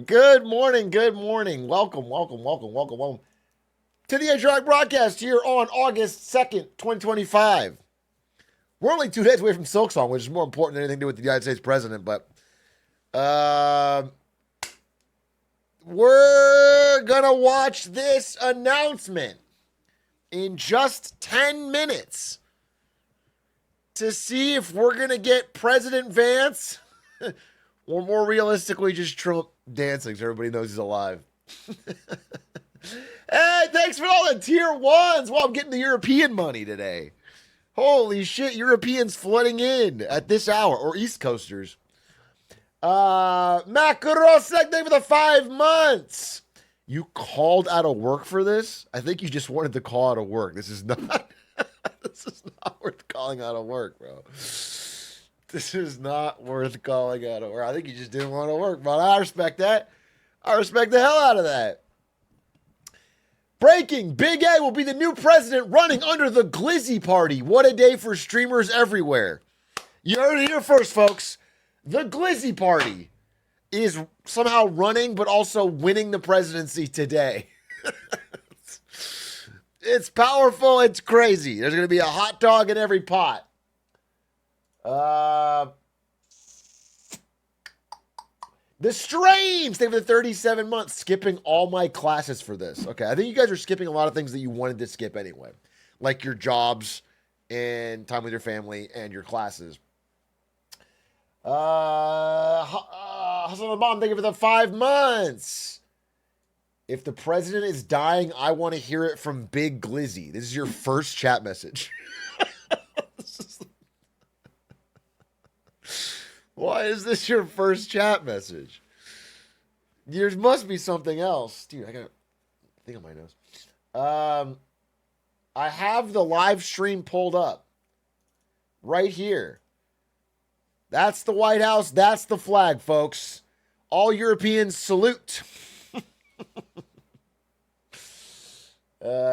Good morning. Good morning. Welcome to the Atrioc broadcast here on August 2nd, 2025. We're only 2 days away from Silk Song, which is more important than anything to do with the United States president, but we're gonna watch this announcement in just 10 minutes to see if we're gonna get President Vance or more realistically just Trump dancing so everybody knows he's alive. Hey, thanks for all the tier ones. Well, I'm getting the European money today. Holy shit, Europeans flooding in at this hour, or East Coasters. Matt Goodrosek, thank you for the 5 months. You called out of work for this? I think you just wanted to call out of work. This is not this is not worth calling out of work, bro. This is not worth calling out of work. I think you just didn't want to work, but I respect that. I respect the hell out of that. Breaking, Big A will be the new president running under the Glizzy Party. What a day for streamers everywhere. You heard it here first, folks. The Glizzy Party is somehow running, but also winning the presidency today. It's powerful. It's crazy. There's going to be a hot dog in every pot. The streams, they have the 37 months, skipping all my classes for this. Okay, I think you guys are skipping a lot of things that you wanted to skip anyway, like your jobs and time with your family and your classes. Hustle the Bomb, thank you for the 5 months. If the president is dying, I want to hear it from Big Glizzy. This is your first chat message. Why is this your first chat message? There must be something else. Dude, I got a thing on my nose. I have the live stream pulled up. Right here. That's the White House. That's the flag, folks. All Europeans salute.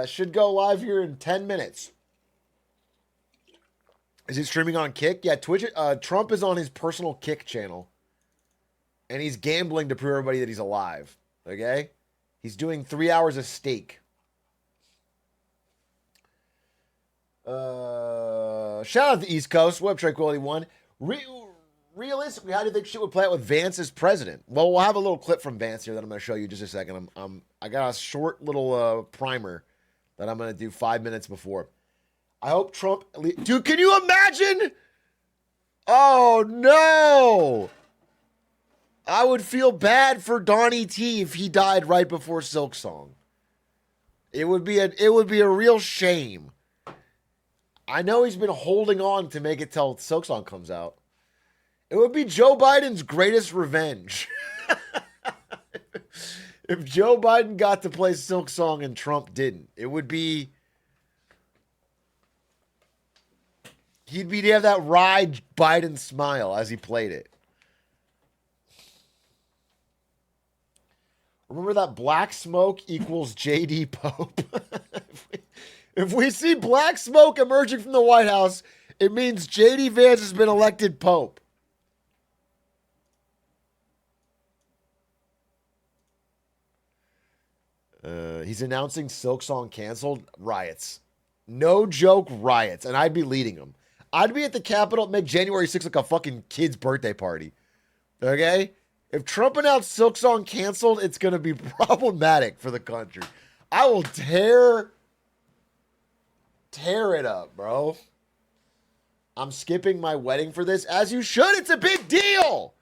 Should go live here in 10 minutes. Is he streaming on Kick? Yeah, Twitch. Trump is on his personal Kick channel. And he's gambling to prove everybody that he's alive. Okay? He's doing 3 hours of stake. Shout out to the East Coast. Web Tranquility 1. Realistically, how do you think shit would play out with Vance as president? Well, we'll have a little clip from Vance here that I'm going to show you in just a second. I got a short little primer that I'm going to do 5 minutes before. I hope Trump... Dude, can you imagine? Oh, no. I would feel bad for Donnie T if he died right before Silk Song. It would be a real shame. I know he's been holding on to make it till Silk Song comes out. It would be Joe Biden's greatest revenge. If Joe Biden got to play Silk Song and Trump didn't, it would be... He'd be to have that ride Biden smile as he played it. Remember that black smoke equals JD Pope. if we see black smoke emerging from the White House, it means JD Vance has been elected Pope. He's announcing Silk Song canceled. Riots. No joke, riots. And I'd be leading them. I'd be at the Capitol, make January 6th like a fucking kid's birthday party. Okay? If Trump announced Silk Song canceled, it's going to be problematic for the country. I will tear it up, bro. I'm skipping my wedding for this, as you should. It's a big deal.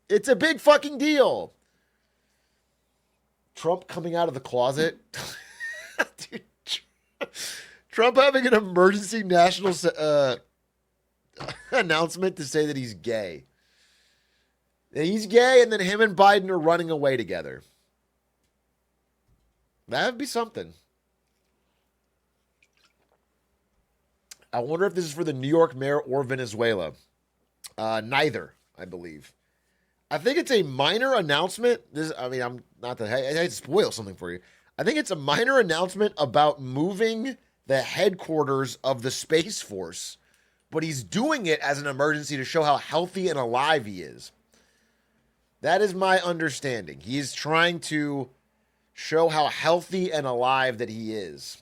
It's a big fucking deal. Trump coming out of the closet. Dude, Trump having an emergency national announcement to say that he's gay. He's gay, and then him and Biden are running away together. That would be something. I wonder if this is for the New York mayor or Venezuela. Neither, I believe. I think it's a minor announcement. I'm not that I hate to spoil something for you. I think it's a minor announcement about moving the headquarters of the Space Force, but he's doing it as an emergency to show how healthy and alive he is. That is my understanding. He's trying to show how healthy and alive that he is.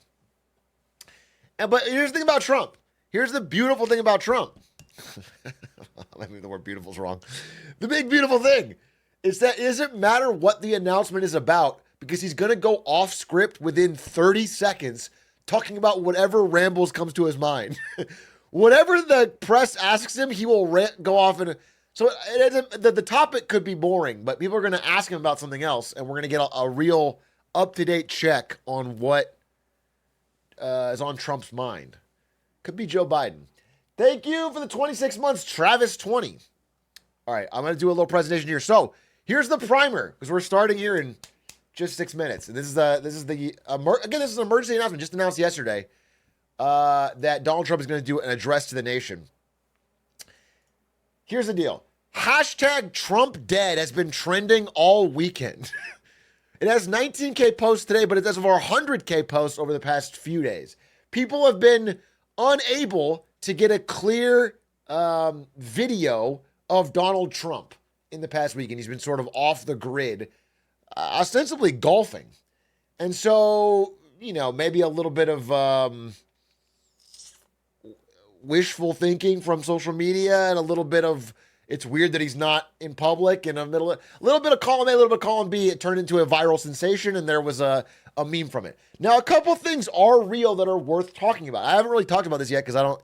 But here's the thing about Trump. Here's the beautiful thing about Trump. Maybe the word beautiful is wrong. The big beautiful thing is that it doesn't matter what the announcement is about, because he's going to go off script within 30 seconds talking about whatever rambles comes to his mind. Whatever the press asks him, he will go off and... So the topic could be boring, but people are going to ask him about something else, and we're going to get a real up-to-date check on what is on Trump's mind. Could be Joe Biden. Thank you for the 26 months, Travis20. All right, I'm going to do a little presentation here. So here's the primer, because we're starting here in just 6 minutes. And this is an emergency announcement just announced yesterday that Donald Trump is going to do an address to the nation. Here's the deal. Hashtag Trump dead has been trending all weekend. It has 19K posts today, but it has over 100K posts over the past few days. People have been unable to get a clear video of Donald Trump in the past week, and he's been sort of off the grid, ostensibly golfing. And so, maybe a little bit of wishful thinking from social media, and a little bit of it's weird that he's not in public, and a little bit of column A, a little bit of column B. It turned into a viral sensation, and there was a meme from it. Now, a couple things are real that are worth talking about. I haven't really talked about this yet because I don't,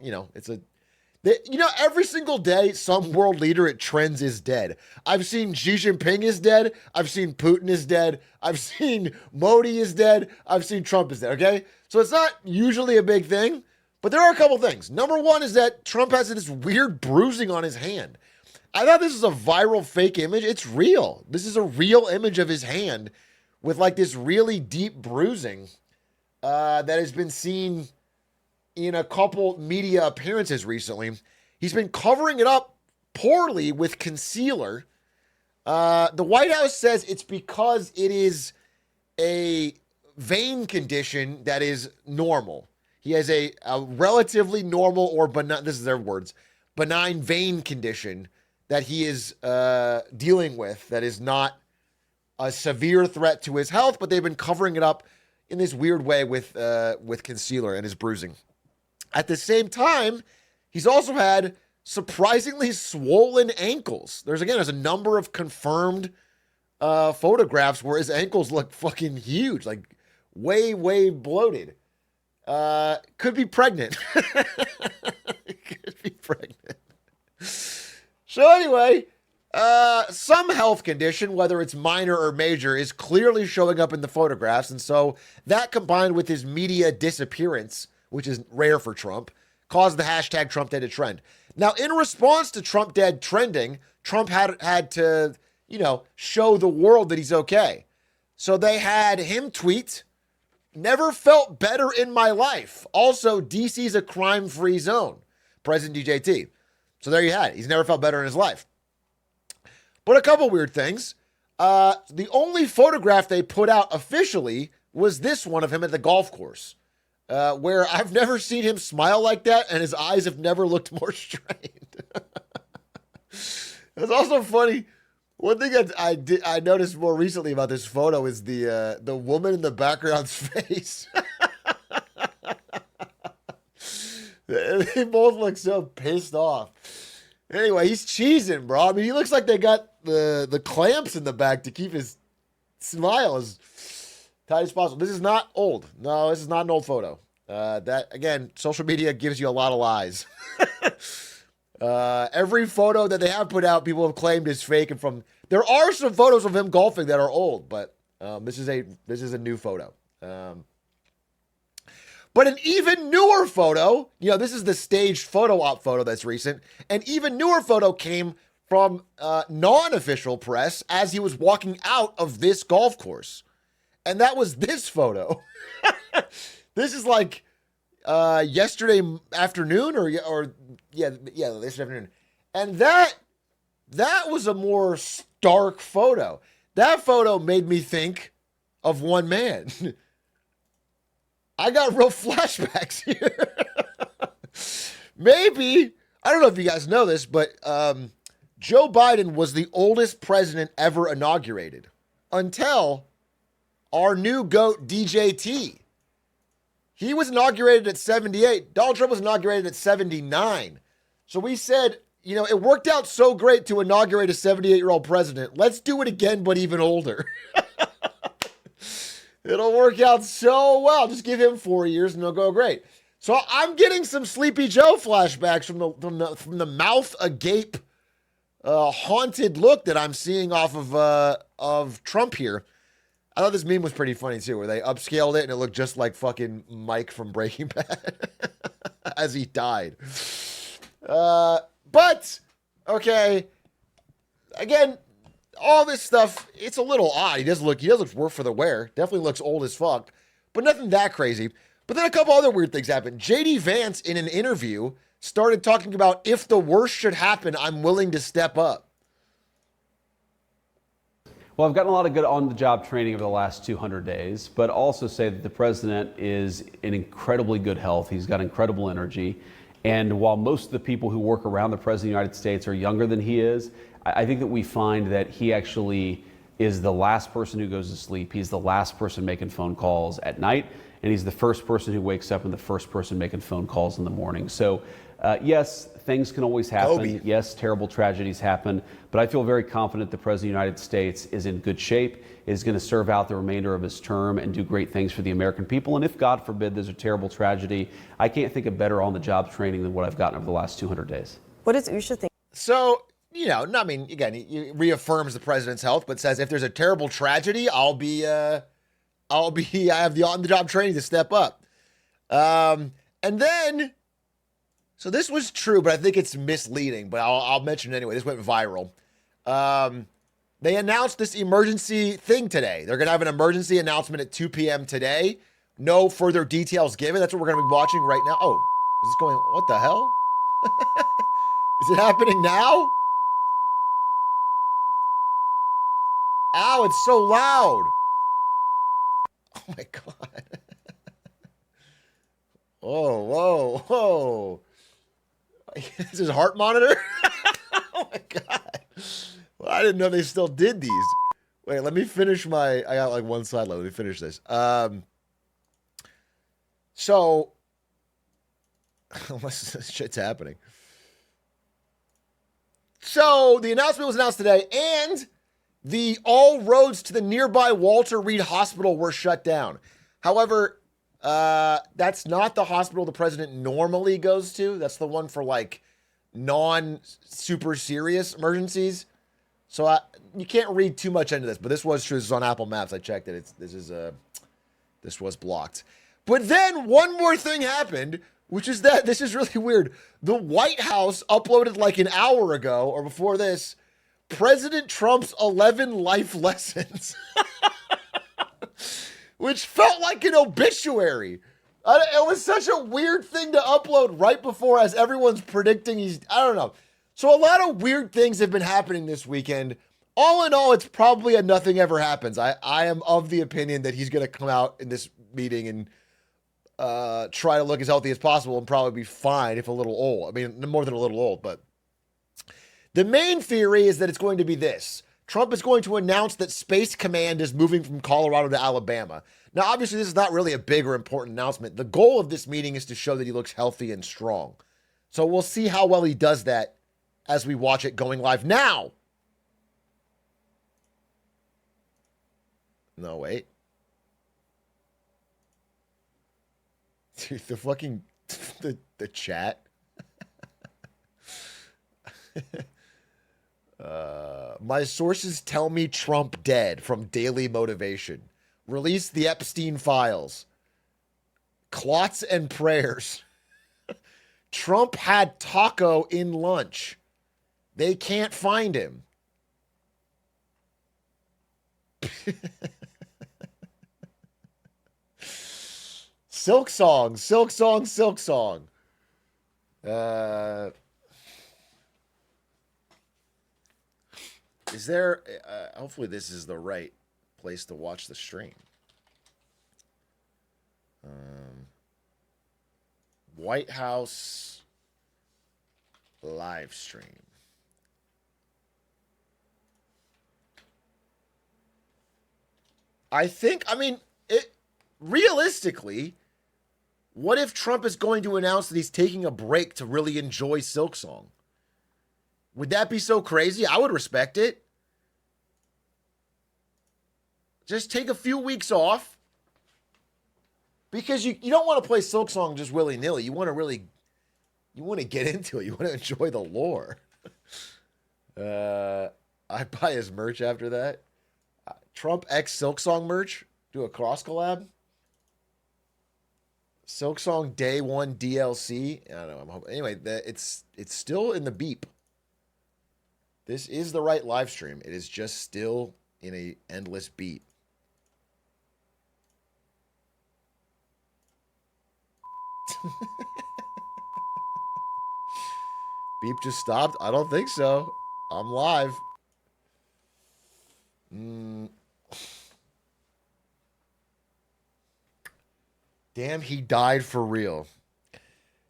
every single day, some world leader at trends is dead. I've seen Xi Jinping is dead. I've seen Putin is dead. I've seen Modi is dead. I've seen Trump is dead, okay? So it's not usually a big thing, but there are a couple things. Number one is that Trump has this weird bruising on his hand. I thought this was a viral fake image. It's real. This is a real image of his hand with like this really deep bruising that has been seen in a couple media appearances recently. He's been covering it up poorly with concealer. The White House says it's because it is a vein condition that is normal. He has a relatively normal or benign, this is their words, benign vein condition that he is dealing with that is not a severe threat to his health, but they've been covering it up in this weird way with concealer and his bruising. At the same time, he's also had surprisingly swollen ankles. There's a number of confirmed photographs where his ankles look fucking huge, like way, way bloated. Could be pregnant. Could be pregnant. So anyway, some health condition, whether it's minor or major, is clearly showing up in the photographs. And so that, combined with his media disappearance, which is rare for Trump, caused the hashtag Trump dead to trend. Now, in response to Trump dead trending, Trump had to, show the world that he's okay. So they had him tweet, "Never felt better in my life. Also, DC's a crime-free zone. President DJT." So there you had it. He's never felt better in his life. But a couple weird things. The only photograph they put out officially was this one of him at the golf course, where I've never seen him smile like that, and his eyes have never looked more strained. It's also funny. One thing that I noticed more recently about this photo is the woman in the background's face. They both look so pissed off. Anyway, he's cheesing, bro. I mean, he looks like they got the clamps in the back to keep his smile as tight as possible. This is not old. No, this is not an old photo. That, again, social media gives you a lot of lies. Every photo that they have put out, people have claimed is fake. And there are some photos of him golfing that are old, but this is a new photo. But an even newer photo, this is the staged photo op photo that's recent. An even newer photo came from non-official press as he was walking out of this golf course. And that was this photo. This is like yesterday afternoon or yesterday afternoon. And that was a more stark photo. That photo made me think of one man. I got real flashbacks here. Maybe, I don't know if you guys know this, but Joe Biden was the oldest president ever inaugurated until our new GOAT, DJT. He was inaugurated at 78. Donald Trump was inaugurated at 79. So we said, you know, it worked out so great to inaugurate a 78-year-old president. Let's do it again, but even older. It'll work out so well. Just give him 4 years and it'll go great. So I'm getting some Sleepy Joe flashbacks from the mouth agape, haunted look that I'm seeing off of Trump here. I thought this meme was pretty funny too, where they upscaled it and it looked just like fucking Mike from Breaking Bad as he died. But okay, again, all this stuff, it's a little odd. He does look worse for the wear. Definitely looks old as fuck, but nothing that crazy. But then a couple other weird things happened. JD Vance in an interview started talking about, if the worst should happen, I'm willing to step up. Well, I've gotten a lot of good on-the-job training over the last 200 days, but also say that the president is in incredibly good health. He's got incredible energy. And while most of the people who work around the president of the United States are younger than he is, I think that we find that he actually is the last person who goes to sleep. He's the last person making phone calls at night, and he's the first person who wakes up and the first person making phone calls in the morning. So yes, things can always happen. Kobe. Yes, terrible tragedies happen, but I feel very confident the President of the United States is in good shape, is going to serve out the remainder of his term and do great things for the American people. And if, God forbid, there's a terrible tragedy, I can't think of better on-the-job training than what I've gotten over the last 200 days. What does Usha think? So, you know, I mean, again, he reaffirms the president's health, but says if there's a terrible tragedy, I have the on-the-job training to step up. And then, so this was true, but I think it's misleading, but I'll mention it anyway. This went viral. They announced this emergency thing today. They're going to have an emergency announcement at 2 p.m. today. No further details given. That's what we're going to be watching right now. Oh, is this going, what the hell? Is it happening now? Ow, it's so loud. Oh my God. Whoa, whoa, whoa. Is his heart monitor? Oh my God. Well, I didn't know they still did these. Wait, let me finish I got like one slide left. Let me finish this. So, unless this shit's happening. So, the announcement was announced today, and all roads to the nearby Walter Reed Hospital were shut down. However, that's not the hospital the president normally goes to. That's the one for like non-super serious emergencies. So you can't read too much into this, but this was true. This is on Apple Maps. I checked it. This was blocked. But then one more thing happened, which is that this is really weird. The White House uploaded like an hour ago or before this, President Trump's 11 life lessons, which felt like an obituary. It was such a weird thing to upload right before as everyone's predicting I don't know. So a lot of weird things have been happening this weekend. All in all, it's probably a nothing ever happens. I am of the opinion that he's going to come out in this meeting and try to look as healthy as possible and probably be fine if a little old. I mean, more than a little old, but the main theory is that it's going to be this. Trump is going to announce that Space Command is moving from Colorado to Alabama. Now, obviously, this is not really a big or important announcement. The goal of this meeting is to show that he looks healthy and strong. So we'll see how well he does that as we watch it going live now. No, wait. Dude, the fucking, the chat. My sources tell me Trump dead from Daily Motivation. Release the Epstein files. Clots and prayers. Trump had taco in lunch. They can't find him. Silk song, silk song, silk song. Is there, hopefully this is the right place to watch the stream. White House live stream. I think, I mean, realistically, what if Trump is going to announce that he's taking a break to really enjoy Silksong? Would that be so crazy? I would respect it. Just take a few weeks off. Because you don't want to play Silksong just willy-nilly. You want to get into it. You want to enjoy the lore. I'd buy his merch after that. Trump X Silksong merch. Do a cross collab. Silksong Day 1 DLC. I don't know. I'm hoping. Anyway, it's still in the beep. This is the right live stream. It is just still in a endless beep. Beep just stopped? I don't think so. I'm live. Damn, he died for real.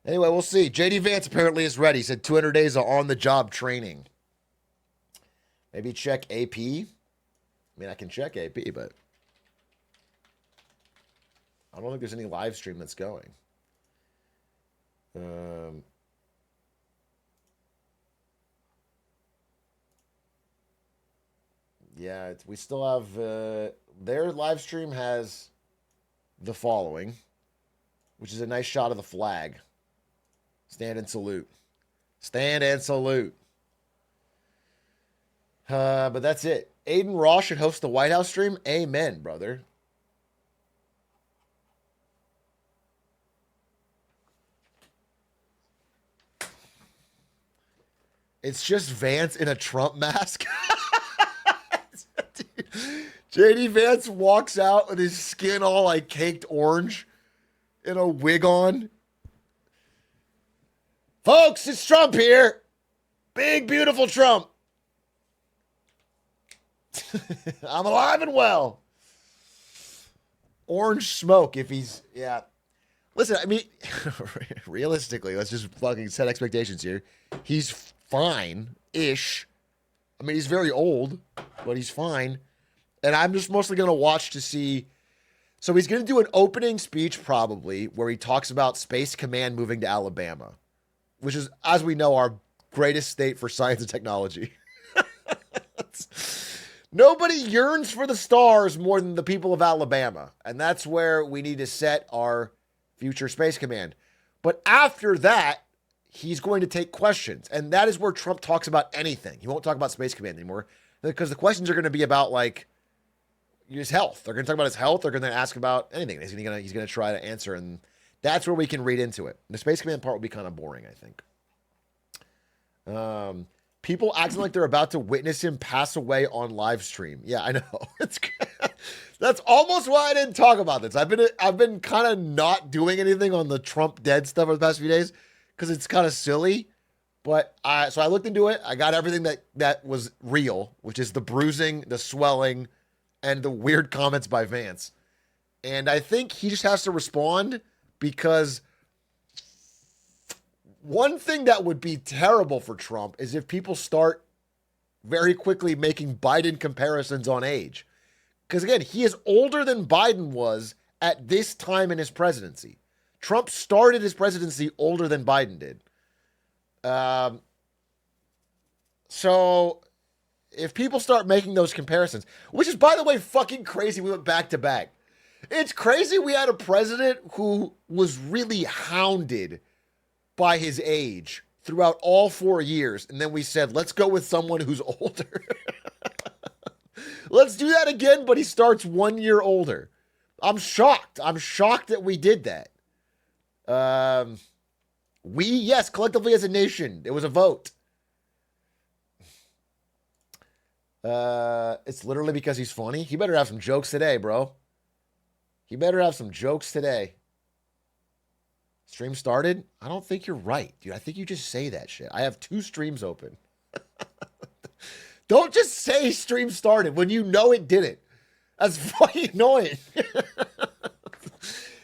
Anyway, we'll see. JD Vance apparently is ready. He said 200 days of on-the-job training. Maybe check AP. I mean, I can check AP, but I don't think there's any live stream that's going. Yeah, we still have their live stream has the following, which is a nice shot of the flag. Stand and salute. Stand and salute. But that's it. Aiden Ross should host the White House stream. Amen, brother. It's just Vance in a Trump mask. JD Vance walks out with his skin all like caked orange and a wig on. Folks, it's Trump here. Big, beautiful Trump. I'm alive and well. Orange smoke if he's, yeah. Listen, I mean, realistically, let's just fucking set expectations here. He's fine-ish. I mean, he's very old, but he's fine. And I'm just mostly going to watch to see. So he's going to do an opening speech probably where he talks about Space Command moving to Alabama, which is, as we know, our greatest state for science and technology. Nobody yearns for the stars more than the people of Alabama. And that's where we need to set our future Space Command. But after that, he's going to take questions. And that is where Trump talks about anything. He won't talk about Space Command anymore because the questions are going to be about like his health. They're going to talk about his health. They're going to ask about anything. He's going to try to answer. And that's where we can read into it. The Space Command part will be kind of boring, I think. People acting like they're about to witness him pass away on live stream. Yeah, I know. That's almost why I didn't talk about this. I've been kind of not doing anything on the Trump dead stuff over the past few days because it's kind of silly. But so I looked into it. I got everything that was real, which is the bruising, the swelling, and the weird comments by Vance. And I think he just has to respond because one thing that would be terrible for Trump is if people start very quickly making Biden comparisons on age. Because again, he is older than Biden was at this time in his presidency. Trump started his presidency older than Biden did. So if people start making those comparisons, which is, by the way, fucking crazy, we went back to back. It's crazy we had a president who was really hounded by his age throughout all 4 years. And then we said, let's go with someone who's older. Let's do that again, but he starts 1 year older. I'm shocked. I'm shocked that we did that. Yes, collectively as a nation, it was a vote. It's literally because he's funny. He better have some jokes today, bro. He better have some jokes today. Stream started? I don't think you're right, dude. I think you just say that shit. I have 2 streams open. Don't just say stream started when you know it didn't. That's fucking annoying.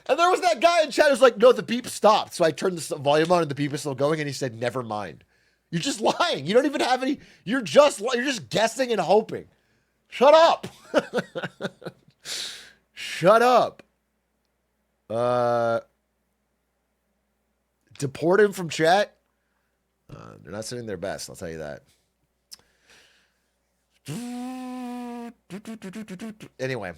And there was that guy in chat who's like, no, the beep stopped. So I turned the volume on and the beep is still going. And he said, never mind. You're just lying. You don't even have any. You're just guessing and hoping. Shut up. Shut up. Deport him from chat. They're not sending their best, I'll tell you that. Anyway,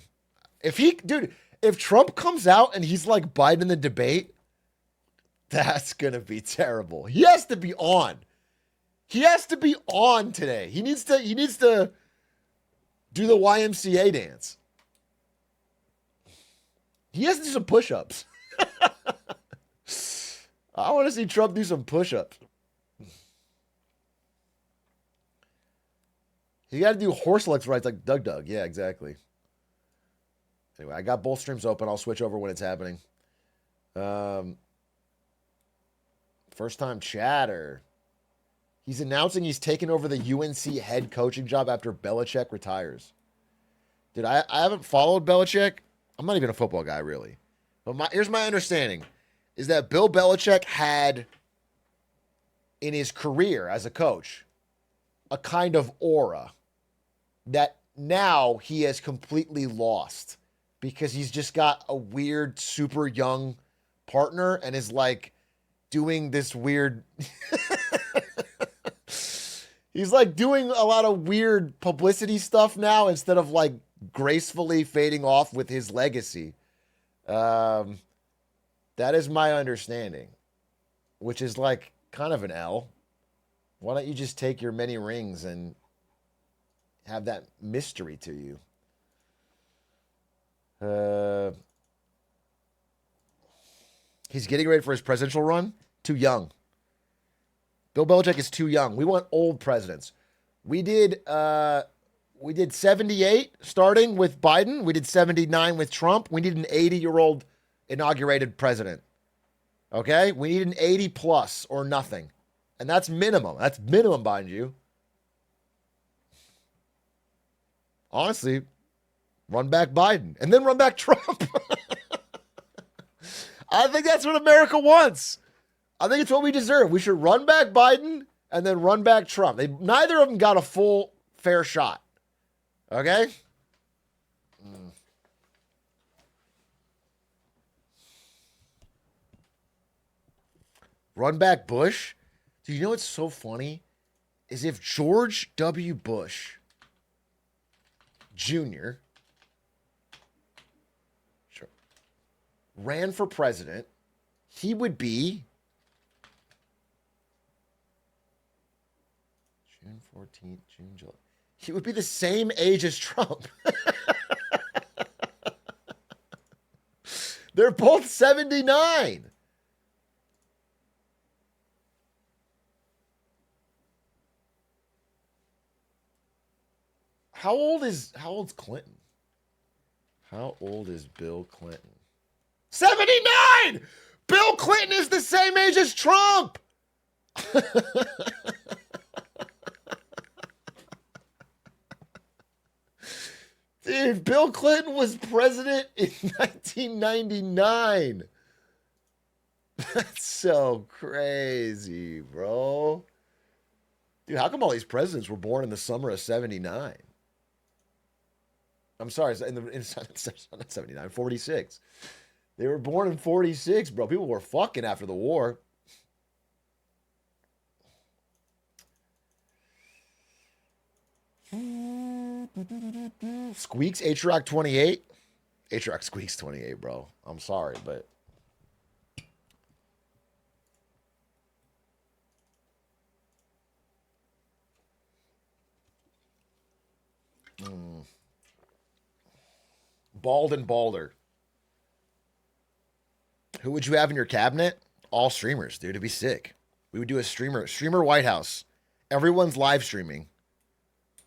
if Trump comes out and he's like Biden in the debate, that's gonna be terrible. He has to be on. He has to be on today. He needs to do the YMCA dance. He has to do some push-ups. I want to see Trump do some push-ups. You got to do horse legs rights like Doug. Yeah, exactly. Anyway, I got both streams open. I'll switch over when it's happening. First time chatter. He's announcing he's taking over the UNC head coaching job after Belichick retires. Dude, I haven't followed Belichick. I'm not even a football guy, really. But here's my understanding, is that Bill Belichick had, in his career as a coach, a kind of aura that now he has completely lost because he's just got a weird, super young partner and is like doing this weird... He's like doing a lot of weird publicity stuff now instead of like gracefully fading off with his legacy. That is my understanding, which is like kind of an L. Why don't you just take your many rings and have that mystery to you? He's getting ready for his presidential run. Too young. Bill Belichick is too young. We want old presidents. We did 78 starting with Biden. We did 79 with Trump. We need an 80-year-old inaugurated president. Okay? We need an 80 plus or nothing. And that's minimum. That's minimum, mind you. Honestly, run back Biden and then run back Trump. I think that's what America wants. I think it's what we deserve. We should run back Biden and then run back Trump. Neither of them got a full, fair shot. Okay? Run back Bush? Do you know what's so funny? Is if George W. Bush Jr. ran for president, he would be June 14th, June, July. He would be the same age as Trump. They're both 79. How old's Clinton? How old is Bill Clinton? 79! Bill Clinton is the same age as Trump. Dude, Bill Clinton was president in 1999. That's so crazy, bro. Dude, how come all these presidents were born in the summer of 79? I'm sorry, in 79, 46. They were born in 46, bro. People were fucking after the war. Squeaks, Atrioc 28. Atrioc squeaks 28, bro. I'm sorry, but... Bald and Balder. Who would you have in your cabinet? All streamers, dude. It'd be sick. We would do a streamer White House. Everyone's live streaming.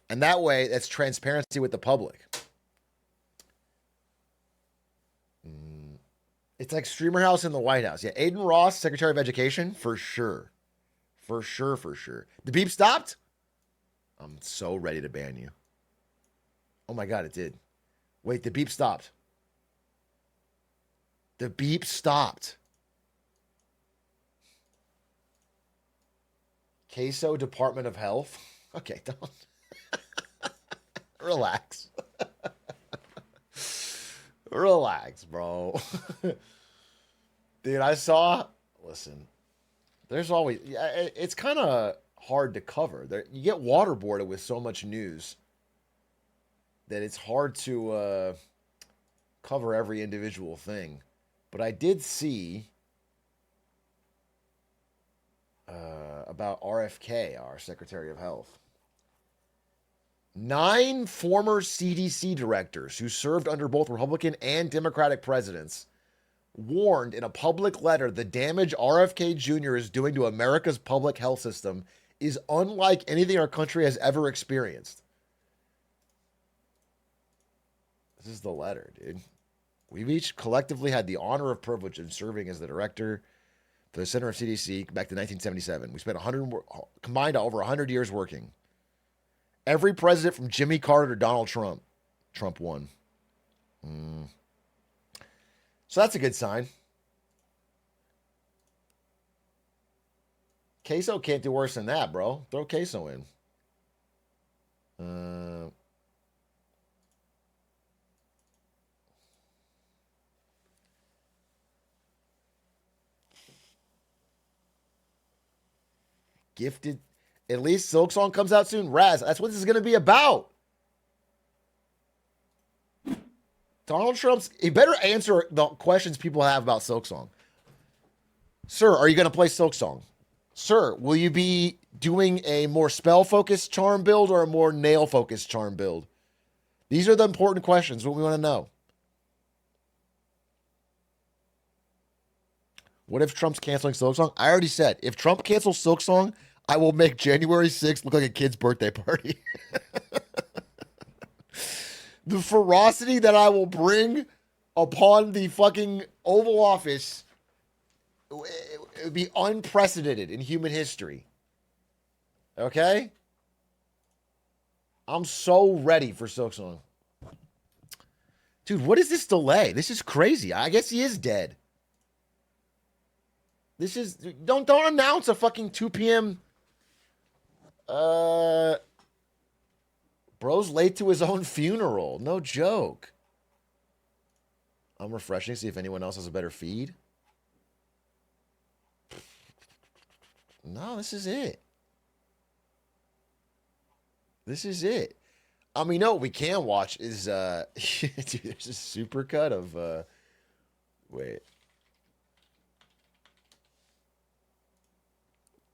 And that way, that's transparency with the public. It's like streamer house in the White House. Yeah, Aiden Ross, Secretary of Education, for sure. For sure, for sure. The beep stopped? I'm so ready to ban you. Oh my God, it did. Wait, the beep stopped. The beep stopped. Queso Department of Health. Okay, don't. Relax. Relax, bro. Dude, listen, there's always, it's kind of hard to cover. You get waterboarded with so much news that it's hard to cover every individual thing. But I did see about RFK, our Secretary of Health. 9 former CDC directors who served under both Republican and Democratic presidents warned in a public letter the damage RFK Jr. is doing to America's public health system is unlike anything our country has ever experienced. This is the letter, dude. We've each collectively had the honor of privilege in serving as the director for the Center of CDC back to 1977. We spent combined over 100 years working. Every president from Jimmy Carter to Donald Trump. Trump won. So that's a good sign. Queso can't do worse than that, bro. Throw Queso in. Gifted. At least Silk Song comes out soon. Raz, that's what this is going to be about. Donald Trump's, he better answer the questions people have about Silk Song. Sir, are you going to play Silk Song? Sir, will you be doing a more spell-focused charm build or a more nail-focused charm build? These are the important questions, what we want to know. What if Trump's canceling Silk Song? I already said, if Trump cancels Silk Song, I will make January 6th look like a kid's birthday party. The ferocity that I will bring upon the fucking Oval Office, it would be unprecedented in human history. Okay? I'm so ready for Silk Song. Dude, what is this delay? This is crazy. I guess he is dead. This is... Don't announce a fucking 2 p.m. Bro's late to his own funeral. No joke. I'm refreshing, see if anyone else has a better feed. No, this is it. This is it. I mean, no, what we can watch is, dude, there's a supercut of, wait.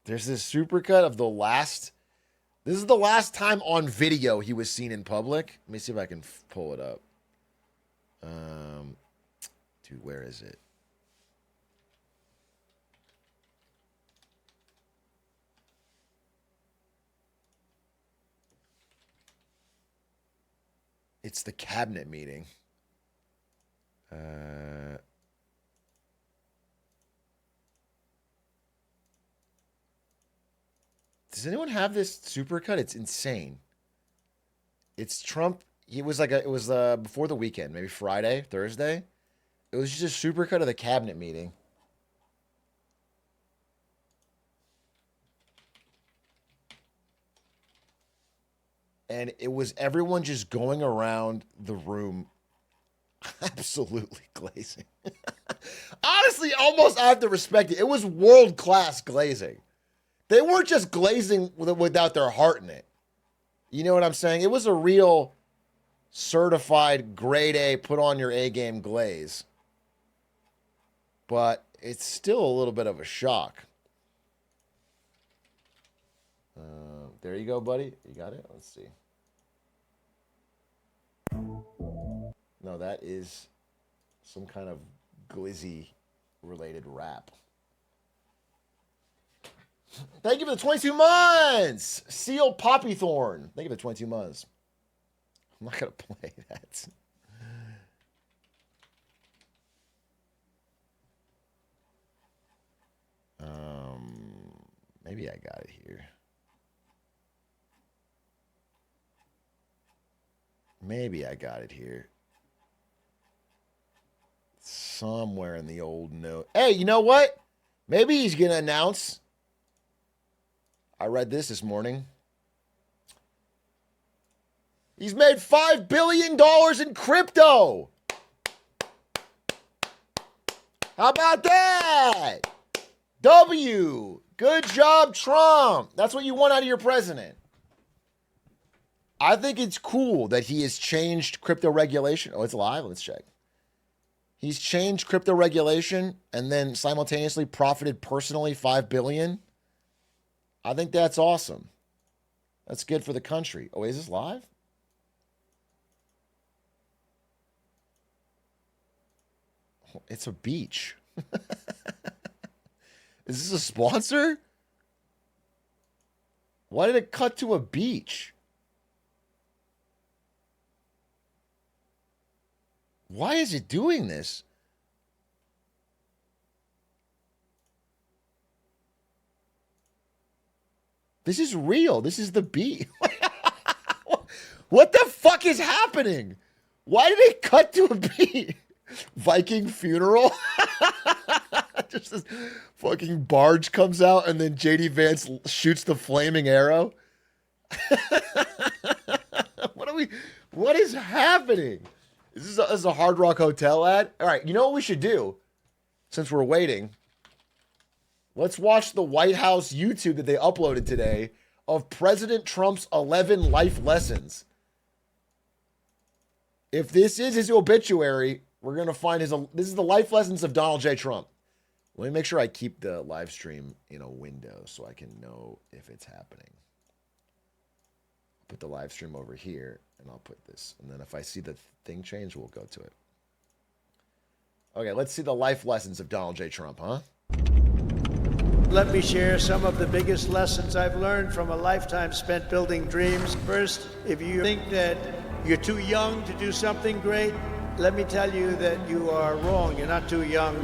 There's this supercut of the last... This is the last time on video he was seen in public. Let me see if I can pull it up. Dude, where is it? It's the cabinet meeting. Does anyone have this supercut? It's insane. It's Trump. It was before the weekend, maybe Friday, Thursday. It was just a supercut of the cabinet meeting. And it was everyone just going around the room absolutely glazing. Honestly, almost I have to respect it. It was world-class glazing. They weren't just glazing without their heart in it. You know what I'm saying? It was a real certified grade A, put on your A game glaze. But it's still a little bit of a shock. There you go, buddy. You got it? Let's see. No, that is some kind of glizzy-related rap. Thank you for the 22 months! Seal Poppythorn. Thank you for the 22 months. I'm not going to play that. Maybe I got it here. Maybe I got it here. Somewhere in the old note. Hey, you know what? Maybe he's going to announce. I read this morning. He's made $5 billion in crypto. How about that? W. Good job, Trump. That's what you want out of your president. I think it's cool that he has changed crypto regulation. Oh, it's live. Let's check. He's changed crypto regulation and then simultaneously profited personally $5 billion. I think that's awesome. That's good for the country. Oh, is this live? It's a beach. Is this a sponsor? Why did it cut to a beach? Why is it doing this? This is real. This is the beach. What the fuck is happening? Why did it cut to a beach? Viking funeral? Just this fucking barge comes out and then JD Vance shoots the flaming arrow. What is happening? Is this a Hard Rock Hotel ad? All right, you know what we should do? Since we're waiting, let's watch the White House YouTube that they uploaded today of President Trump's 11 life lessons. If this is his obituary, we're going to find this is the life lessons of Donald J. Trump. Let me make sure I keep the live stream in a window so I can know if it's happening. Put the live stream over here, and I'll put this. And then if I see the thing change, we'll go to it. Okay, let's see the life lessons of Donald J. Trump, huh? Let me share some of the biggest lessons I've learned from a lifetime spent building dreams. First, if you think that you're too young to do something great, let me tell you that you are wrong. You're not too young.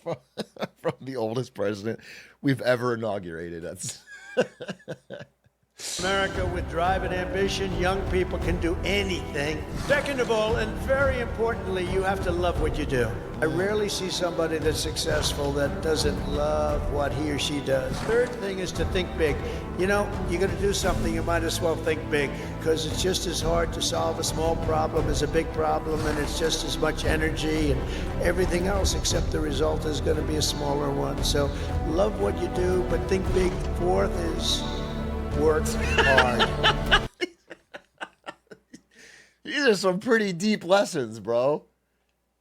From the oldest president we've ever inaugurated. That's America, with drive and ambition, young people can do anything. Second of all, and very importantly, you have to love what you do. I rarely see somebody that's successful that doesn't love what he or she does. Third thing is to think big. You know, you're going to do something, you might as well think big, because it's just as hard to solve a small problem as a big problem, and it's just as much energy and everything else, except the result is going to be a smaller one. So love what you do, but think big. Fourth is work hard. These are some pretty deep lessons, bro.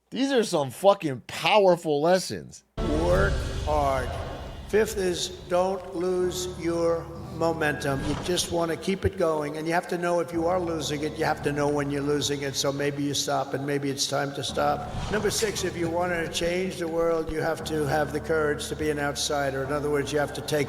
These are some fucking powerful lessons. Work hard. Fifth is don't lose your momentum. You just want to keep it going, and you have to know if you are losing it, you have to know when you're losing it, so maybe you stop and maybe it's time to stop. Number six, if you want to change the world, you have to have the courage to be an outsider. In other words, you have to take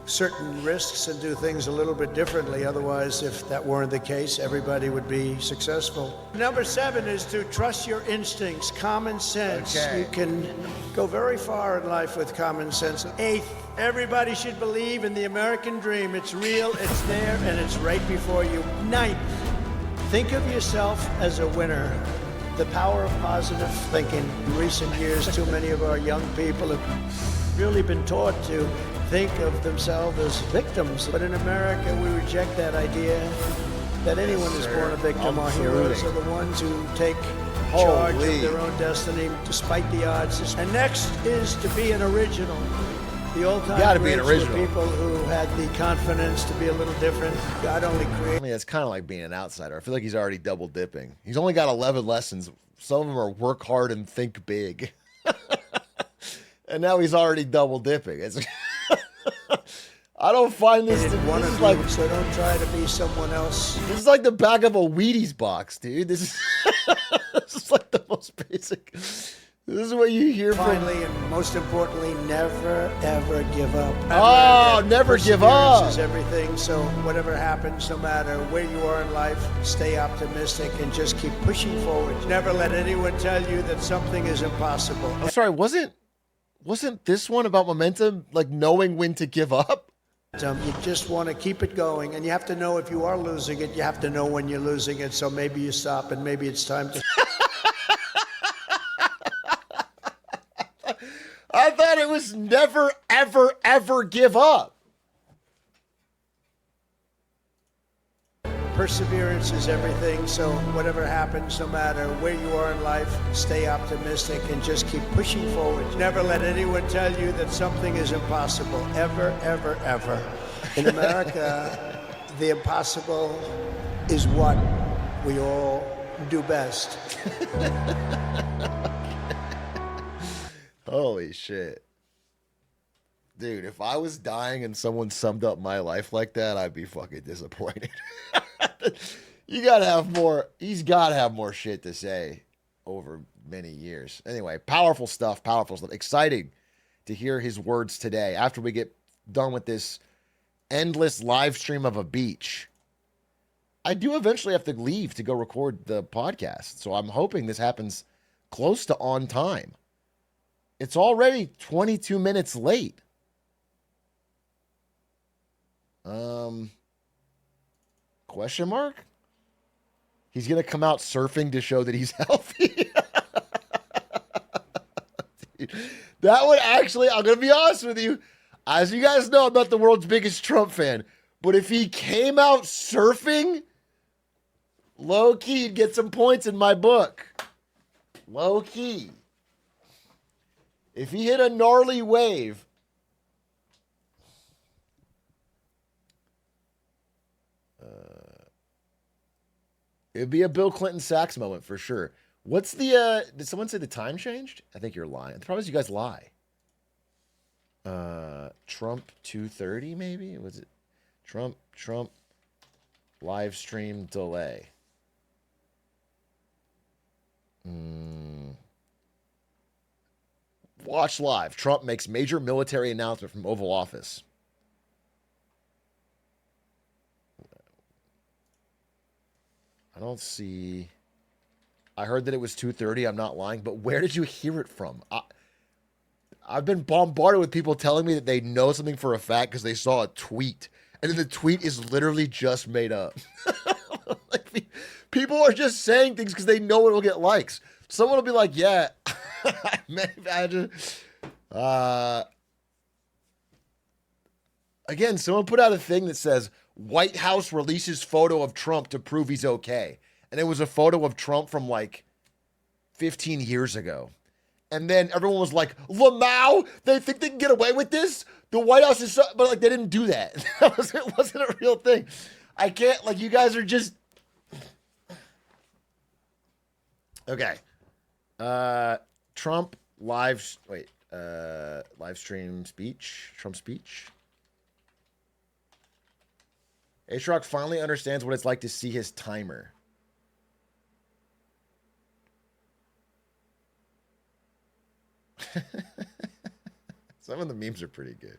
certain risks and do things a little bit differently. Otherwise, if that weren't the case, everybody would be successful. Number seven is to trust your instincts, common sense. Okay. You can go very far in life with common sense. Eighth, everybody should believe in the American dream. It's real, it's there, and it's right before you. Ninth, think of yourself as a winner. The power of positive thinking. In recent years, too many of our young people have really been taught to think of themselves as victims. But in America, we reject that idea that anyone is born a victim. Our heroes are the ones who take charge of their own destiny despite the odds. And next is to be an original. The old-time greats were people who had the confidence to be a little different. God only created. I mean, it's kind of like being an outsider. I feel like he's already double dipping. He's only got 11 lessons. Some of them are work hard and think big. And now he's already double dipping. It's I don't find this to one this of is like you, so don't try to be someone else. this is like the back of a Wheaties box, dude. This is this is like the most basic. This is what you hear Finally, and most importantly, never ever give up. Oh, never give up. Perseverance is everything. So whatever happens, no matter where you are in life, stay optimistic and just keep pushing forward. Never let anyone tell you that something is impossible. I'm sorry, wasn't this one about momentum, like knowing when to give up? You just want to keep it going, and you have to know if you are losing it, you have to know when you're losing it, so maybe you stop and maybe it's time to... I thought it was never, ever, ever give up. perseverance is everything. So whatever happens, no matter where you are in life, stay optimistic and just keep pushing forward. Never let anyone tell you that something is impossible. Ever, ever, ever. In America, the impossible is what we all do best. Holy shit. Dude, if I was dying and someone summed up my life like that, I'd be fucking disappointed. You gotta have more. He's gotta have more shit to say over many years. Anyway, powerful stuff, powerful stuff. Exciting to hear his words today after we get done with this endless live stream of a beach. I do eventually have to leave to go record the podcast, so I'm hoping this happens close to on time. It's already 22 minutes late. Question mark? He's going to come out surfing to show that he's healthy. Dude, that would actually, I'm going to be honest with you. As you guys know, I'm not the world's biggest Trump fan. But if he came out surfing, low key, he'd get some points in my book. Low key. If he hit a gnarly wave, it'd be a Bill Clinton sax moment for sure. What's the, did someone say the time changed? I think you're lying. The problem is you guys lie. Trump 2:30 maybe? Was it Trump live stream delay? Watch live. Trump makes major military announcement from Oval Office. I don't see. I heard that it was 2:30. I'm not lying, but where did you hear it from? I've been bombarded with people telling me that they know something for a fact because they saw a tweet, and then the tweet is literally just made up. Like, people are just saying things because they know it will get likes. Someone will be like, "Yeah, imagine." Again, someone put out a thing that says White House releases photo of Trump to prove he's okay. And it was a photo of Trump from like 15 years ago. And then everyone was like, Lamau, they think they can get away with this? The White House is so, but like they didn't do that. It wasn't a real thing. I can't, like, you guys are just. Okay. Trump live stream speech. Trump speech. Atrioc finally understands what it's like to see his timer. Some of the memes are pretty good.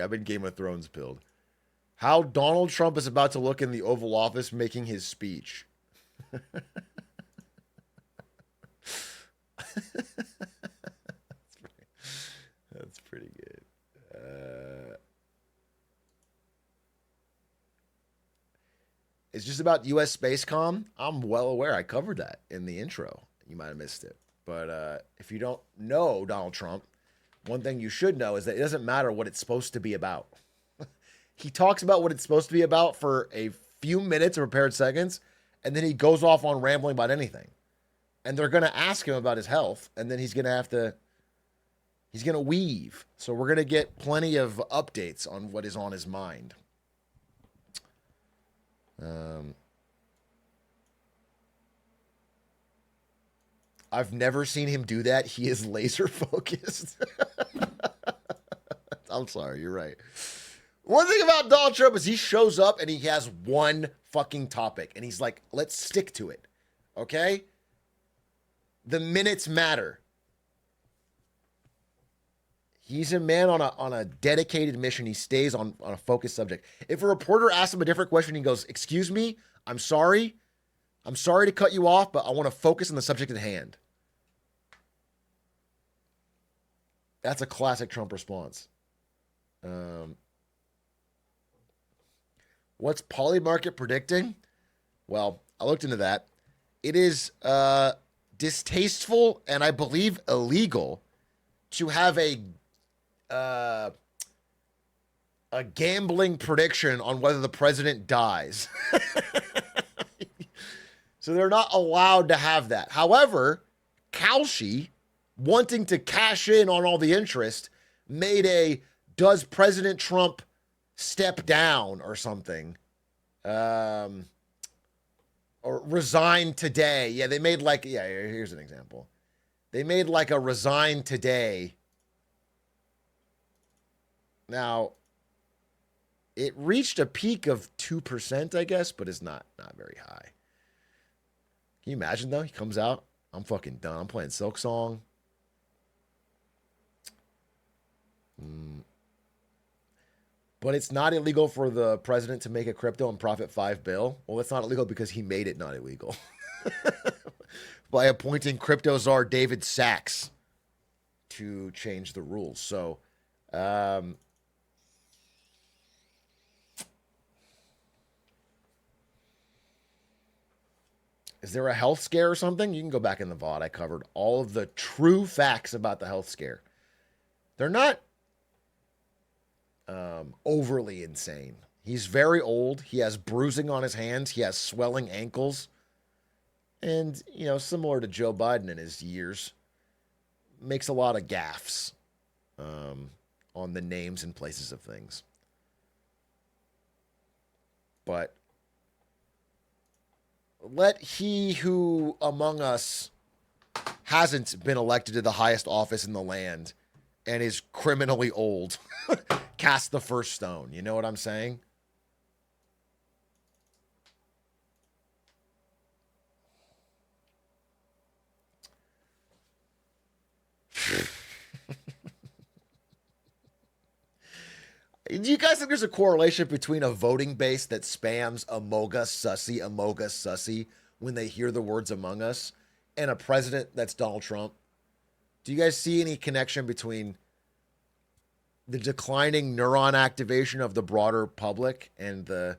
I've been Game of Thrones pilled. How Donald Trump is about to look in the Oval Office making his speech. That's pretty good. It's just about U.S. Space Comm. I'm well aware. I covered that in the intro. You might have missed it. But if you don't know Donald Trump, one thing you should know is that it doesn't matter what it's supposed to be about. He talks about what it's supposed to be about for a few minutes or prepared seconds, and then he goes off on rambling about anything. And they're going to ask him about his health, and then he's going to weave. So we're going to get plenty of updates on what is on his mind. I've never seen him do that. He is laser focused. I'm sorry, you're right. One thing about Donald Trump is he shows up and he has one fucking topic and he's like, let's stick to it. Okay? The minutes matter. He's a man on a dedicated mission. He stays on a focused subject. If a reporter asks him a different question, he goes, excuse me, I'm sorry. I'm sorry to cut you off, but I want to focus on the subject at hand. That's a classic Trump response. What's Polymarket predicting? Well, I looked into that. It is distasteful and I believe illegal to have a a gambling prediction on whether the president dies. So they're not allowed to have that. However, Kalshi, wanting to cash in on all the interest, made a "Does President Trump step down" or something. Or resign today. Yeah, they made like, yeah, here's an example. They made like a resign today. Now, it reached a peak of 2%, I guess, but it's not very high. Can you imagine, though? He comes out, I'm fucking done. I'm playing Silk Song. But it's not illegal for the president to make a crypto and profit $5 billion. Well, it's not illegal because he made it not illegal. By appointing crypto czar David Sachs to change the rules. So, is there a health scare or something? You can go back in the VOD. I covered all of the true facts about the health scare. They're not overly insane. He's very old. He has bruising on his hands. He has swelling ankles. And, you know, similar to Joe Biden in his years, makes a lot of gaffes on the names and places of things. But let he who among us hasn't been elected to the highest office in the land and is criminally old cast the first stone. You know what I'm saying? Do you guys think there's a correlation between a voting base that spams Amoga Sussy when they hear the words Among Us and a president that's Donald Trump? Do you guys see any connection between the declining neuron activation of the broader public and the...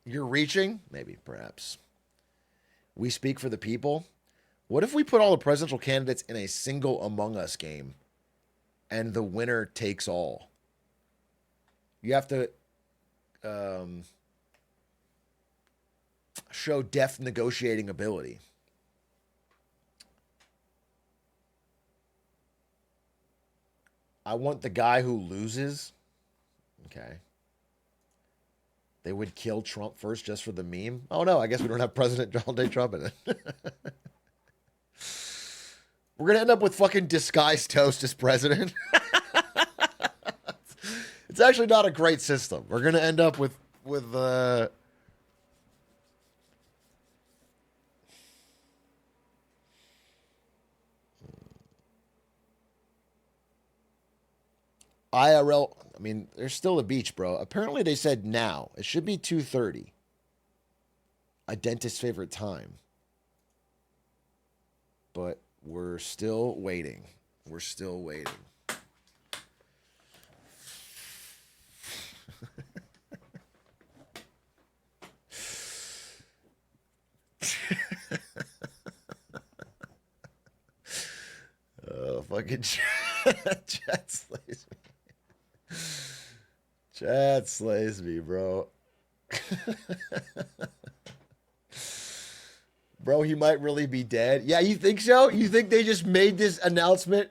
You're reaching? Maybe, perhaps. We speak for the people. What if we put all the presidential candidates in a single Among Us game and the winner takes all? You have to show deft negotiating ability. I want the guy who loses. Okay. They would kill Trump first just for the meme. Oh no, I guess we don't have President Donald J. Trump in it. We're going to end up with fucking disguised toast as president. It's actually not a great system. We're going to end up with IRL. I mean, there's still a beach, bro. Apparently they said now. It should be 2:30. A dentist's favorite time. But we're still waiting. We're still waiting. Oh, fucking chat slays me. Chat slays me, bro. Bro, he might really be dead. Yeah, you think so? You think they just made this announcement,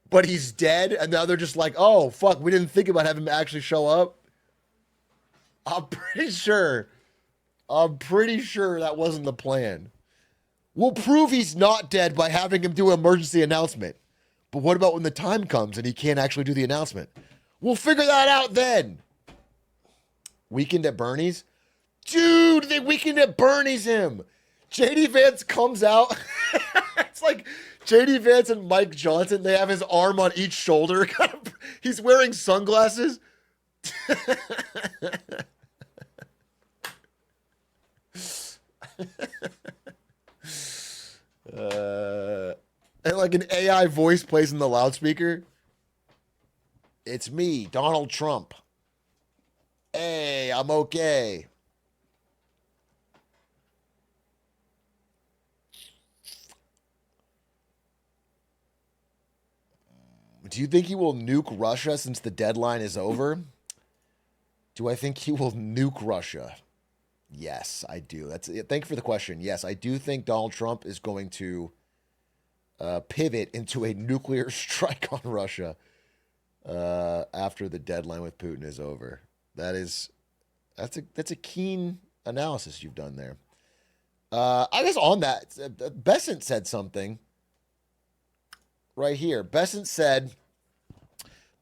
but he's dead, and now they're just like, oh, fuck, we didn't think about having him actually show up? I'm pretty sure that wasn't the plan. We'll prove he's not dead by having him do an emergency announcement. But what about when the time comes and he can't actually do the announcement? We'll figure that out then. Weekend at Bernie's? Dude, they Weekend at Bernie's him. JD Vance comes out. It's like JD Vance and Mike Johnson. They have his arm on each shoulder. He's wearing sunglasses. And like an AI voice plays in the loudspeaker. It's me, Donald Trump. Hey, I'm okay. Do you think he will nuke Russia since the deadline is over? Do I think he will nuke Russia? Yes, I do. Thank you for the question. Yes, I do think Donald Trump is going to pivot into a nuclear strike on Russia after the deadline with Putin is over. That's a keen analysis you've done there. I guess on that, Besant said something right here. Besant said,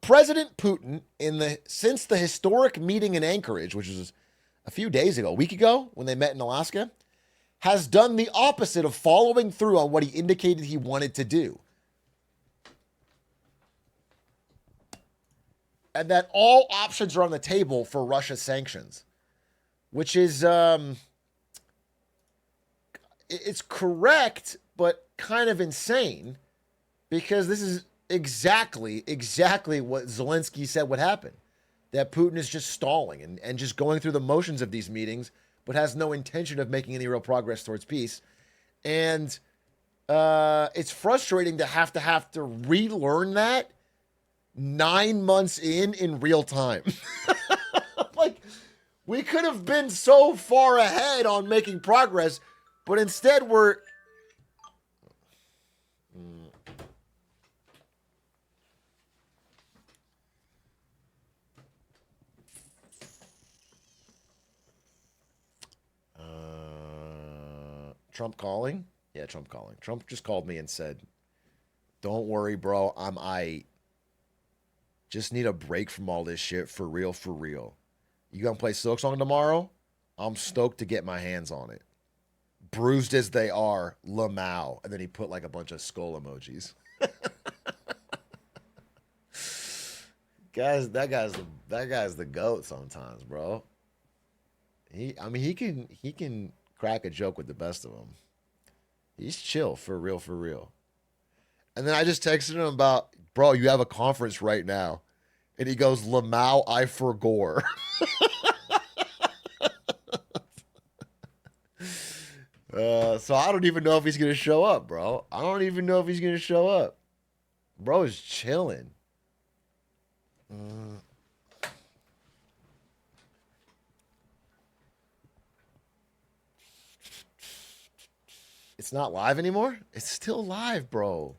President Putin, since the historic meeting in Anchorage, which was a few days ago, a week ago, when they met in Alaska, has done the opposite of following through on what he indicated he wanted to do. And that all options are on the table for Russia sanctions, which is, it's correct, but kind of insane, because this is exactly what Zelensky said would happen. That Putin is just stalling and just going through the motions of these meetings, but has no intention of making any real progress towards peace. And it's frustrating to have to relearn that 9 months in real time. Like, we could have been so far ahead on making progress, but instead we're... Trump calling? Yeah, Trump calling. Trump just called me and said, don't worry, bro, I'm aight. Just need a break from all this shit, for real, for real. You gonna play Silk Song tomorrow? I'm stoked to get my hands on it. Bruised as they are, Lamau. And then he put like a bunch of skull emojis. That guy's the GOAT sometimes, bro. He can crack a joke with the best of them. He's chill, for real, for real. And then I just texted him about, bro, you have a conference right now. And he goes, Lamau, I forgore. So I don't even know if he's going to show up, bro. I don't even know if he's going to show up. Bro is chilling. It's not live anymore? It's still live, bro.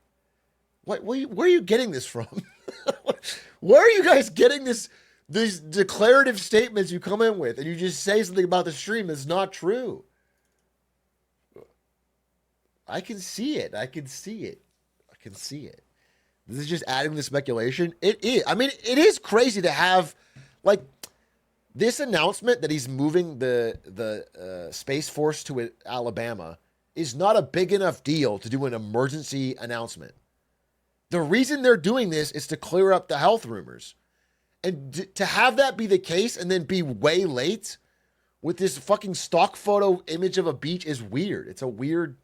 Where are you getting this from? Where are you guys getting these declarative statements you come in with, and you just say something about the stream that's not true? I can see it. This is just adding the speculation. It is. I mean, it is crazy to have, like, this announcement that he's moving the Space Force to Alabama is not a big enough deal to do an emergency announcement. The reason they're doing this is to clear up the health rumors. And to have that be the case and then be way late with this fucking stock photo image of a beach is weird. It's a weird...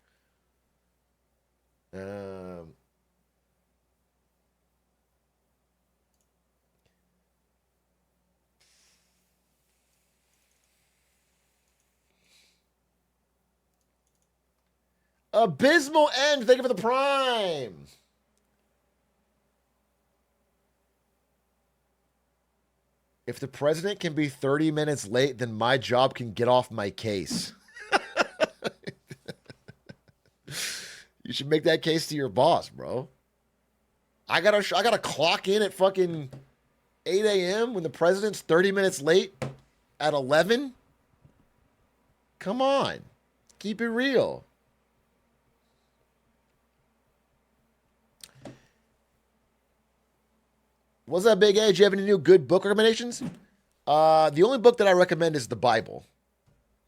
Abysmal End, thank you for the prime. If the president can be 30 minutes late, then my job can get off my case. You should make that case to your boss, bro. I gotta clock in at fucking 8 a.m. when the president's 30 minutes late at 11? Come on. Keep it real. What's that, Big A? Do you have any new good book recommendations? The only book that I recommend is the Bible,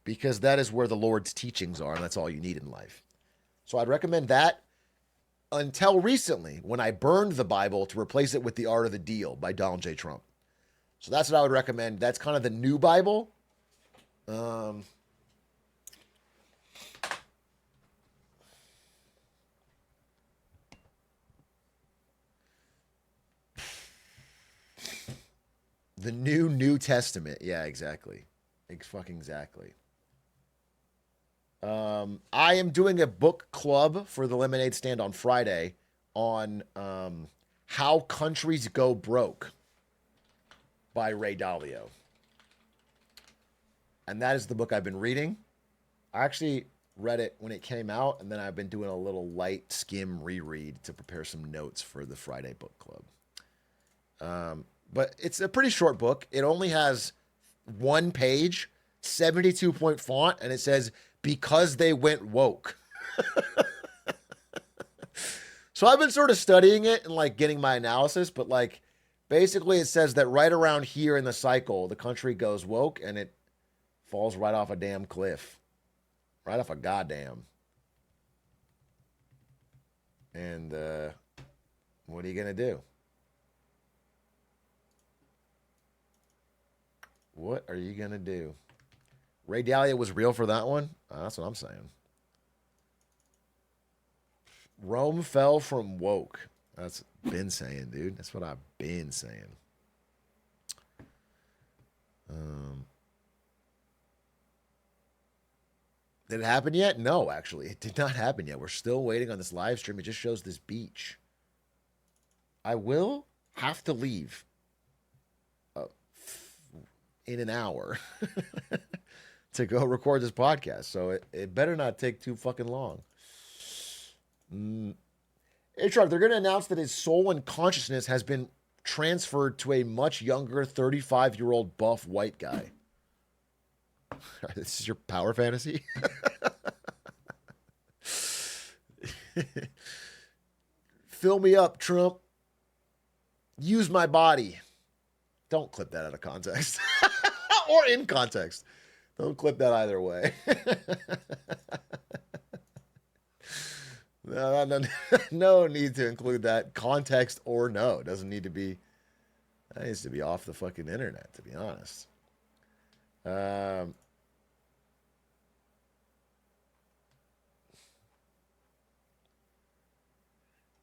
because that is where the Lord's teachings are, and that's all you need in life. So I'd recommend that, until recently, when I burned the Bible to replace it with The Art of the Deal by Donald J. Trump. So that's what I would recommend. That's kind of the new Bible. The New Testament. Yeah, exactly. Exactly. I am doing a book club for the Lemonade Stand on Friday on How Countries Go Broke by Ray Dalio. And that is the book I've been reading. I actually read it when it came out, and then I've been doing a little light skim reread to prepare some notes for the Friday book club. But it's a pretty short book. It only has one page, 72-point font, and it says, because they went woke. So I've been sort of studying it and like getting my analysis, but like basically it says that right around here in the cycle, the country goes woke and it falls right off a damn cliff. Right off a goddamn. And what are you going to do? What are you going to do? Ray Dalio was real for that one? That's what I'm saying. Rome fell from woke. That's been saying, dude. That's what I've been saying. Did it happen yet? No, actually. It did not happen yet. We're still waiting on this live stream. It just shows this beach. I will have to leave in an hour to go record this podcast. So it better not take too fucking long. Atrioc, they're going to announce that his soul and consciousness has been transferred to a much younger 35-year-old buff white guy. This is your power fantasy? Fill me up, Trump. Use my body. Don't clip that out of context. Or in context. Don't clip that either way. No need to include that. Context or no. It doesn't need to be. That needs to be off the fucking internet, to be honest.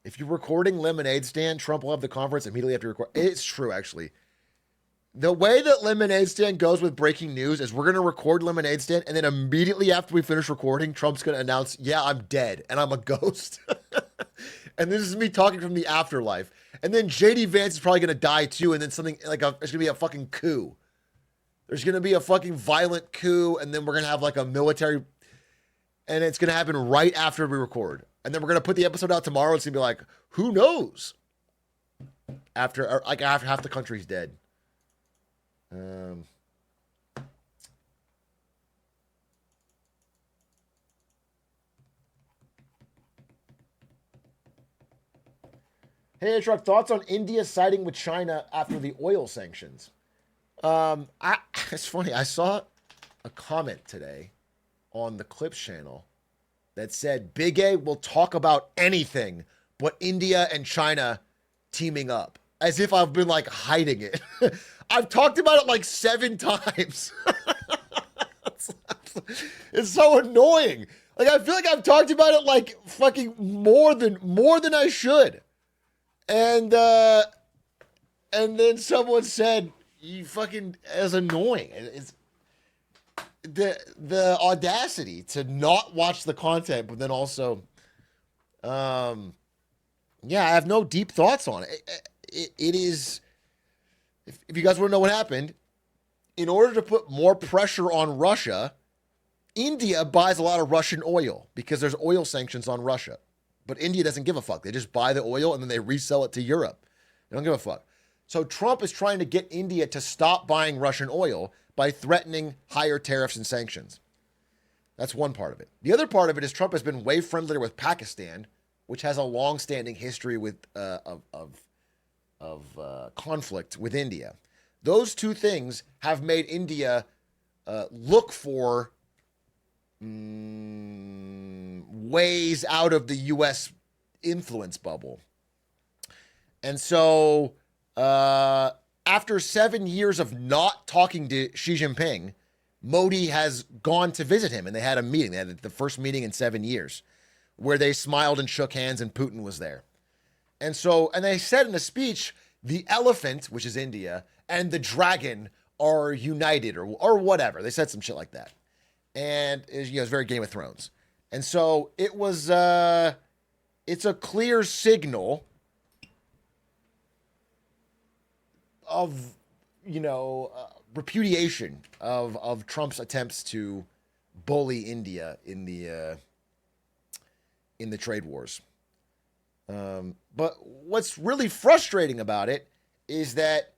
If you're recording Lemonade Stand, Trump will have the conference immediately after you record. It's true, actually. The way that Lemonade Stand goes with breaking news is we're going to record Lemonade Stand, and then immediately after we finish recording, Trump's going to announce, yeah, I'm dead, and I'm a ghost. And this is me talking from the afterlife. And then JD Vance is probably going to die, too, and then something, like, there's going to be a fucking coup. There's going to be a fucking violent coup, and then we're going to have, like, a military, and it's going to happen right after we record. And then we're going to put the episode out tomorrow. It's going to be like, who knows? After half the country's dead. Hey, Atrioc, thoughts on India siding with China after the oil sanctions? It's funny. I saw a comment today on the Clips channel that said Big A will talk about anything but India and China teaming up, as if I've been like hiding it. I've talked about it like 7 times. It's so annoying. Like, I feel like I've talked about it like fucking more than I should. And then someone said, you fucking, as annoying. It's the audacity to not watch the content, but then also, yeah, I have no deep thoughts on it. It is, if you guys want to know what happened, in order to put more pressure on Russia, India buys a lot of Russian oil because there's oil sanctions on Russia. But India doesn't give a fuck. They just buy the oil and then they resell it to Europe. They don't give a fuck. So Trump is trying to get India to stop buying Russian oil by threatening higher tariffs and sanctions. That's one part of it. The other part of it is Trump has been way friendlier with Pakistan, which has a long-standing history with conflict with India. Those two things have made India look for ways out of the U.S. influence bubble. And so after 7 years of not talking to Xi Jinping, Modi has gone to visit him, and they had a meeting. They had the first meeting in 7 years where they smiled and shook hands, and Putin was there. And so, and they said in a speech, the elephant, which is India, and the dragon are united or whatever. They said some shit like that. And it was very Game of Thrones. And so it was, it's a clear signal repudiation of Trump's attempts to bully India in the trade wars. But what's really frustrating about it is that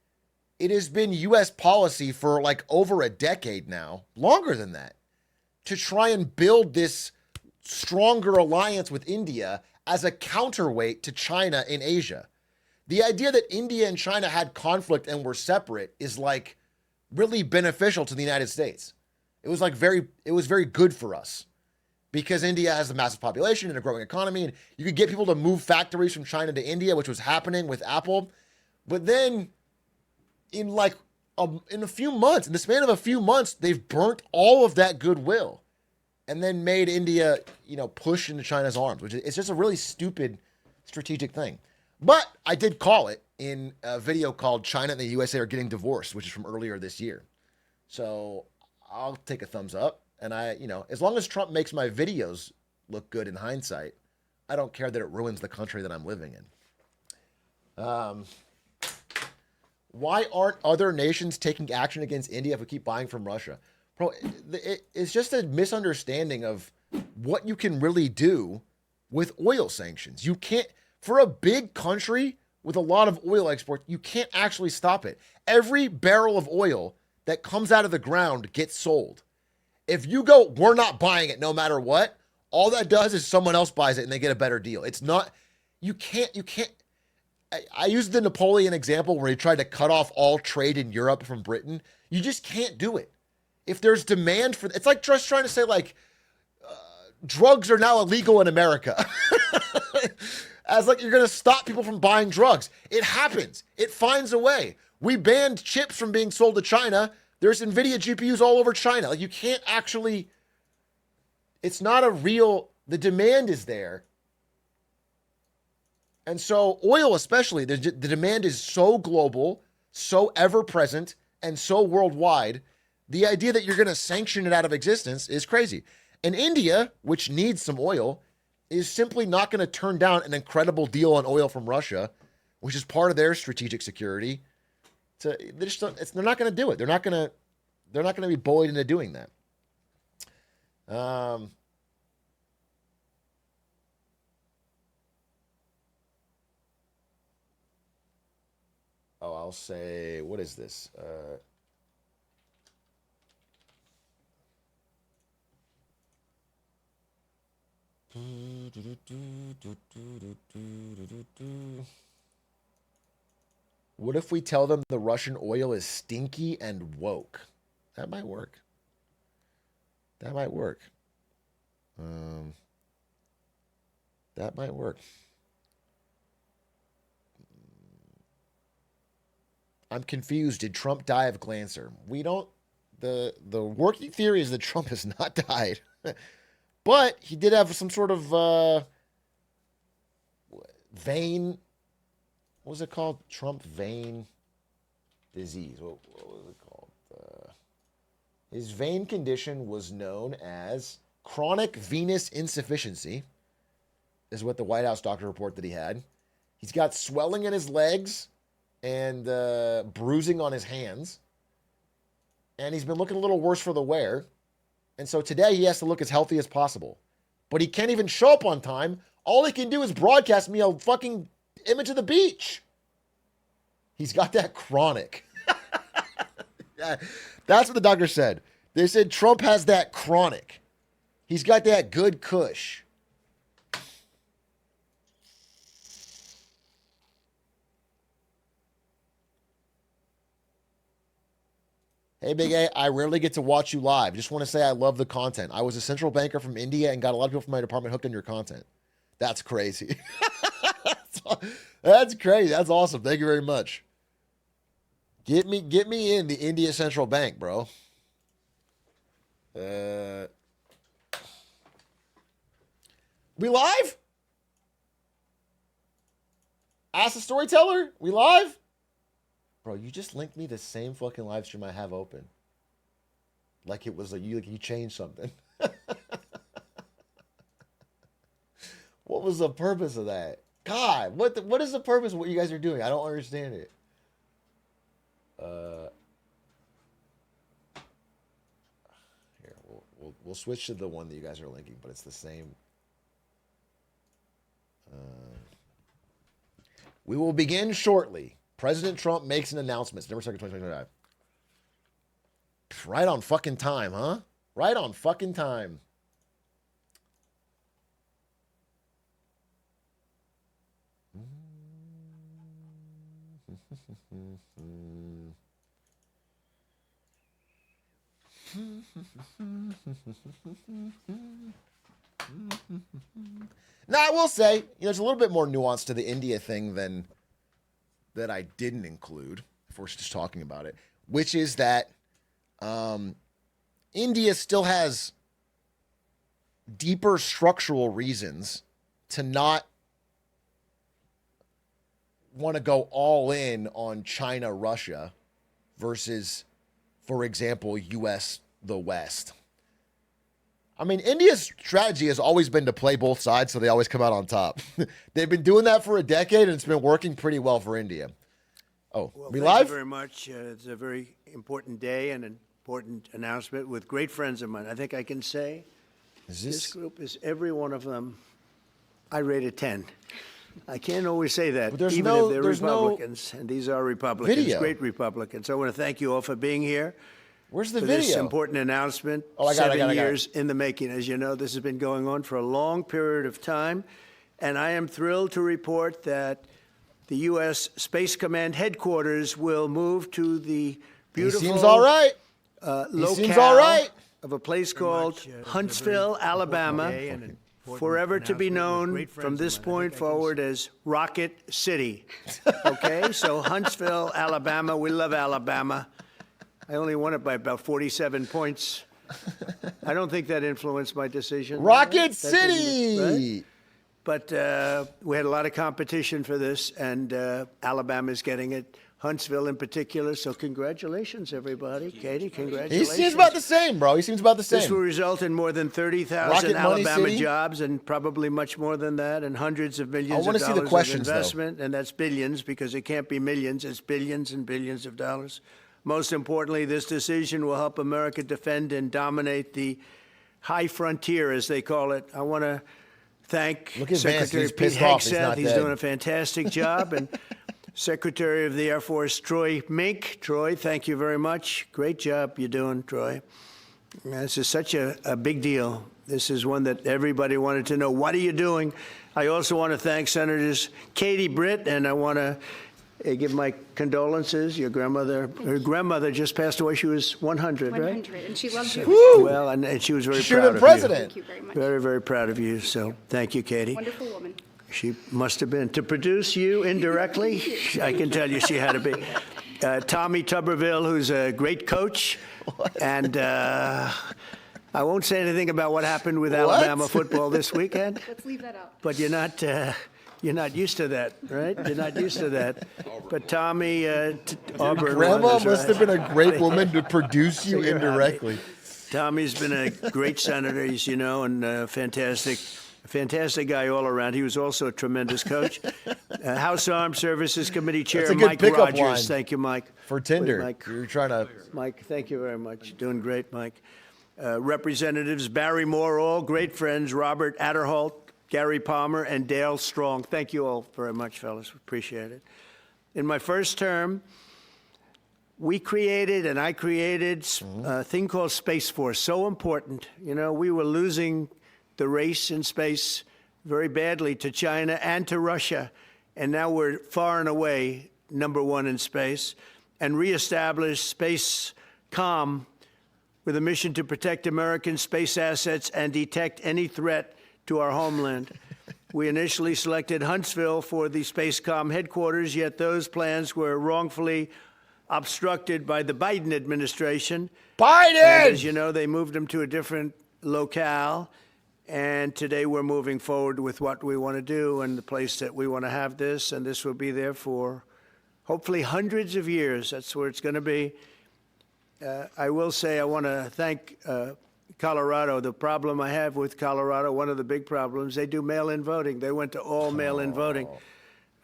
it has been U.S. policy for like over a decade now, longer than that, to try and build this stronger alliance with India as a counterweight to China in Asia. The idea that India and China had conflict and were separate is like really beneficial to the United States. It was very good for us because India has a massive population and a growing economy, and you could get people to move factories from China to India, which was happening with Apple. But then in the span of a few months, they've burnt all of that goodwill and then made India, push into China's arms, which is just a really stupid strategic thing. But I did call it in a video called China and the USA Are Getting Divorced, which is from earlier this year. So I'll take a thumbs up. And as long as Trump makes my videos look good in hindsight, I don't care that it ruins the country that I'm living in. Why aren't other nations taking action against India if we keep buying from Russia? Bro, it's just a misunderstanding of what you can really do with oil sanctions. You can't, for a big country with a lot of oil export, you can't actually stop it. Every barrel of oil that comes out of the ground gets sold. If you go, we're not buying it no matter what, all that does is someone else buys it and they get a better deal. It's not, you can't, I used the Napoleon example where he tried to cut off all trade in Europe from Britain. You just can't do it. If there's demand for, it's like just trying to say drugs are now illegal in America. As like you're going to stop people from buying drugs. It happens. It finds a way. We banned chips from being sold to China. There's NVIDIA GPUs all over China. Like you can't actually, it's not a real, the demand is there. And so oil especially, the demand is so global, so ever-present, and so worldwide. The idea that you're going to sanction it out of existence is crazy. And India, which needs some oil, is simply not going to turn down an incredible deal on oil from Russia, which is part of their strategic security. They're not going to do it. They're not going to be bullied into doing that. I'll say, what is this? What if we tell them the Russian oil is stinky and woke? That might work. That might work. That might work. I'm confused. Did Trump die of cancer? We don't. The working theory is that Trump has not died, but he did have some sort of vein. What was it called? Trump vein disease. What was it called? His vein condition was known as chronic venous insufficiency, is what the White House doctor reported that he had. He's got swelling in his legs and bruising on his hands. And he's been looking a little worse for the wear. And so today he has to look as healthy as possible. But he can't even show up on time. All he can do is broadcast me a fucking image of the beach. He's got that chronic. Yeah, that's what the doctor said. They said Trump has that chronic. He's got that good kush. Hey, Big A, I rarely get to watch you live. Just want to say I love the content. I was a central banker from India and got a lot of people from my department hooked on your content. That's crazy. That's crazy. That's awesome. Thank you very much. Get me in the India Central Bank, bro. We live? Ask the Storyteller? We live? Bro, you just linked me the same fucking live stream I have open. Like it was like you changed something. What was the purpose of that? God, what is the purpose of what you guys are doing? I don't understand it. Here, we'll switch to the one that you guys are linking, but it's the same. We will begin shortly. President Trump makes an announcement. September 2nd, 2025. Right on fucking time, huh? Right on fucking time. Now, I will say, there's a little bit more nuance to the India thing than that I didn't include, if we're just talking about it, which is that India still has deeper structural reasons to not want to go all in on China, Russia versus, for example, U.S., the West. I mean, India's strategy has always been to play both sides so they always come out on top. They've been doing that for a decade, and it's been working pretty well for India. Oh, well, we thank live? you very much. It's a very important day and an important announcement with great friends of mine. I think I can say this group is every one of them. I rate a 10. I can't always say that, even if they're Republicans, and these are Republicans, video. Great Republicans. I want to thank you all for being here. Where's the for video? This important announcement. Oh, I got it. 7 years in the making. As you know, this has been going on for a long period of time, and I am thrilled to report that the U.S. Space Command headquarters will move to the beautiful He seems all right. locale of a place called Huntsville, Alabama, forever to be known from this point forward as Rocket City. Okay, so Huntsville, Alabama. We love Alabama. I only won it by about 47 points. I don't think that influenced my decision. Rocket City! Right? But we had a lot of competition for this, and Alabama's getting it. Huntsville in particular. So congratulations, everybody. Katie, congratulations. He seems about the same, bro. He seems about the same. This will result in more than 30,000 Alabama jobs, and probably much more than that, and hundreds of millions of dollars of investment. And that's billions, because it can't be millions. It's billions and billions of dollars. Most importantly, this decision will help America defend and dominate the high frontier, as they call it. I want to thank Secretary Pete Hegseth. He's doing a fantastic job. And Secretary of the Air Force, Troy Mink. Troy, thank you very much. Great job you're doing, Troy. This is such a big deal. This is one that everybody wanted to know. What are you doing? I also want to thank Senators Katie Britt, and I want to give my condolences. Your grandmother, her grandmother just passed away. She was 100, right? 100, and she loved you. Woo! Well, and she was very Should proud have of been president. Thank you very much. Very, very proud of you. So thank you, Katie. Wonderful woman. She must have been. To produce you indirectly, I can tell you she had to be. Tommy Tuberville, who's a great coach. And I won't say anything about what happened with Alabama football this weekend. Let's leave that out. But you're not used to that, right? You're not used to that. But Tommy, Auburn. Grandma must have been a great woman to produce you indirectly. Tommy's been a great senator, as you know, and fantastic guy all around. He was also a tremendous coach. House Armed Services Committee Chair Mike Rogers. Line. Thank you, Mike. For Tinder. Mike. You're trying to. Mike, thank you very much. Doing great, Mike. Representatives Barry Morall, great friends, Robert Adderholt, Gary Palmer, and Dale Strong. Thank you all very much, fellas. Appreciate it. In my first term, I created a thing called Space Force. So important. You know, we were losing the race in space very badly to China and to Russia. And now we're far and away #1 in space, and reestablished Space Com with a mission to protect American space assets and detect any threat to our homeland. We initially selected Huntsville for the Spacecom headquarters, yet those plans were wrongfully obstructed by the Biden administration. Biden! And as you know, they moved them to a different locale. And today we're moving forward with what we want to do and the place that we want to have this. And this will be there for hopefully hundreds of years. That's where it's going to be. I will say I want to thank Colorado. The problem I have with Colorado, one of the big problems, they do mail-in voting. They went to all mail-in voting.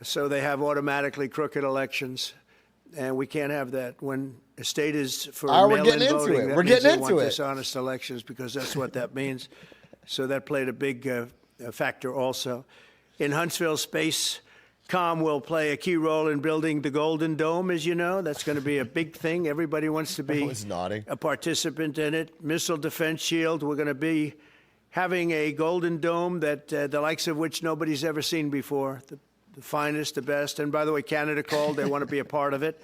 So they have automatically crooked elections. And we can't have that. When a state is for All right, we're mail-in getting into voting, it. that We're means getting they into want it. dishonest elections, because that's what that means. So that played a big factor also. In Huntsville, Space.com will play a key role in building the Golden Dome, as you know. That's going to be a big thing. Everybody wants to be Everyone's nodding. a participant in it. Missile Defense Shield, we're going to be having a Golden Dome that the likes of which nobody's ever seen before. The finest, the best. And by the way, Canada called. They want to be a part of it,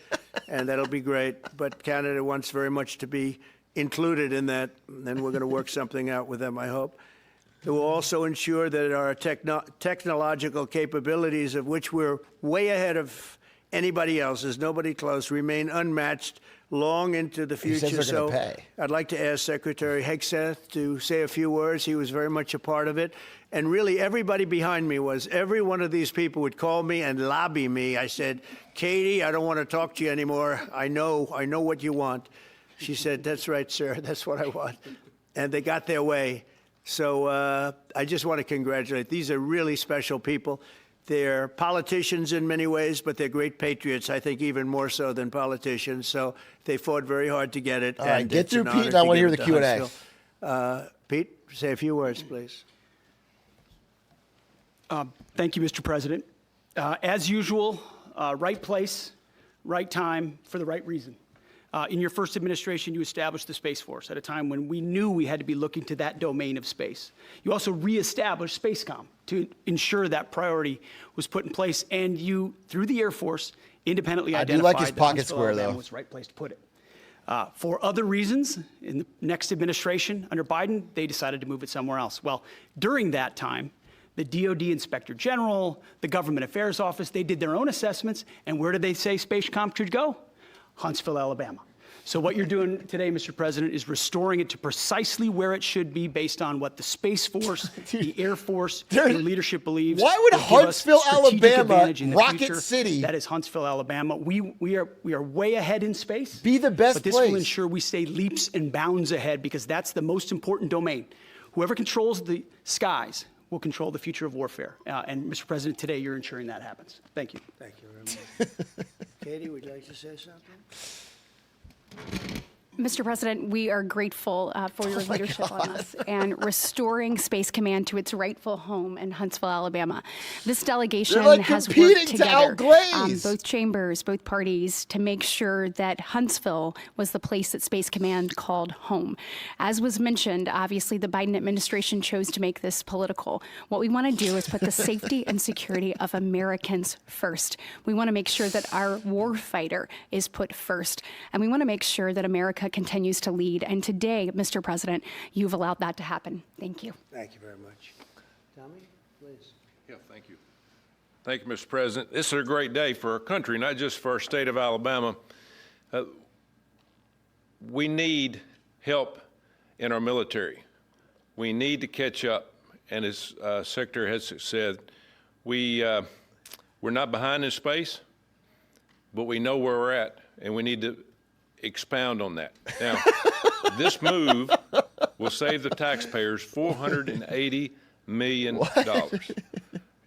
and that'll be great. But Canada wants very much to be included in that, and we're going to work something out with them, I hope. It will also ensure that our technological capabilities, of which we're way ahead of anybody else, there's nobody close, remain unmatched long into the future. He says they're gonna pay. I'd like to ask Secretary Hegseth to say a few words. He was very much a part of it. And really, everybody behind me was. Every one of these people would call me and lobby me. I said, Katie, I don't want to talk to you anymore. I know what you want. She said, that's right, sir. That's what I want. And they got their way. So I just want to congratulate. These are really special people. They're politicians in many ways, but they're great patriots, I think even more so than politicians. So they fought very hard to get it. All right, and get it's through an Pete, honor and I to want to hear give the it to Q&A. Huntsville. Pete, say a few words, please. Thank you, Mr. President. As usual, right place, right time, for the right reason. In your first administration, you established the Space Force at a time when we knew we had to be looking to that domain of space. You also reestablished Spacecom to ensure that priority was put in place, and you, through the Air Force, independently I do identified like his that pocket Huntsville, square, Alabama though. was the right place to put it. For other reasons, in the next administration under Biden, they decided to move it somewhere else. Well, during that time, the DoD Inspector General, the Government Affairs Office, they did their own assessments, and where did they say Spacecom should go? Huntsville, Alabama. So what you're doing today, Mr. President, is restoring it to precisely where it should be based on what the Space Force, the Air Force, your leadership believes. Why would will give us Huntsville, strategic Alabama, advantage in the Rocket future. City- That is Huntsville, Alabama. We are way ahead in space. Be the best But this place. will ensure we stay leaps and bounds ahead, because that's the most important domain. Whoever controls the skies will control the future of warfare. And Mr. President, today you're ensuring that happens. Thank you. Thank you very much. Katie, would you like to say something? Mr. President, we are grateful for your leadership on this and restoring Space Command to its rightful home in Huntsville, Alabama. This delegation They're, like, has competing worked to together, outglaze. both chambers, both parties, to make sure that Huntsville was the place that Space Command called home. As was mentioned, obviously the Biden administration chose to make this political. What we want to do is put the safety and security of Americans first. We want to make sure that our warfighter is put first, and we want to make sure that America continues to lead. And today, Mr. President, you've allowed that to happen. Thank you. Thank you very much. Tommy, please. Yeah, thank you. Thank you, Mr. President. This is a great day for our country, not just for our state of Alabama. We need help in our military. We need to catch up. And as Secretary has said, we're not behind in space, but we know where we're at, and we need to expound on that. Now, this move will save the taxpayers $480 million.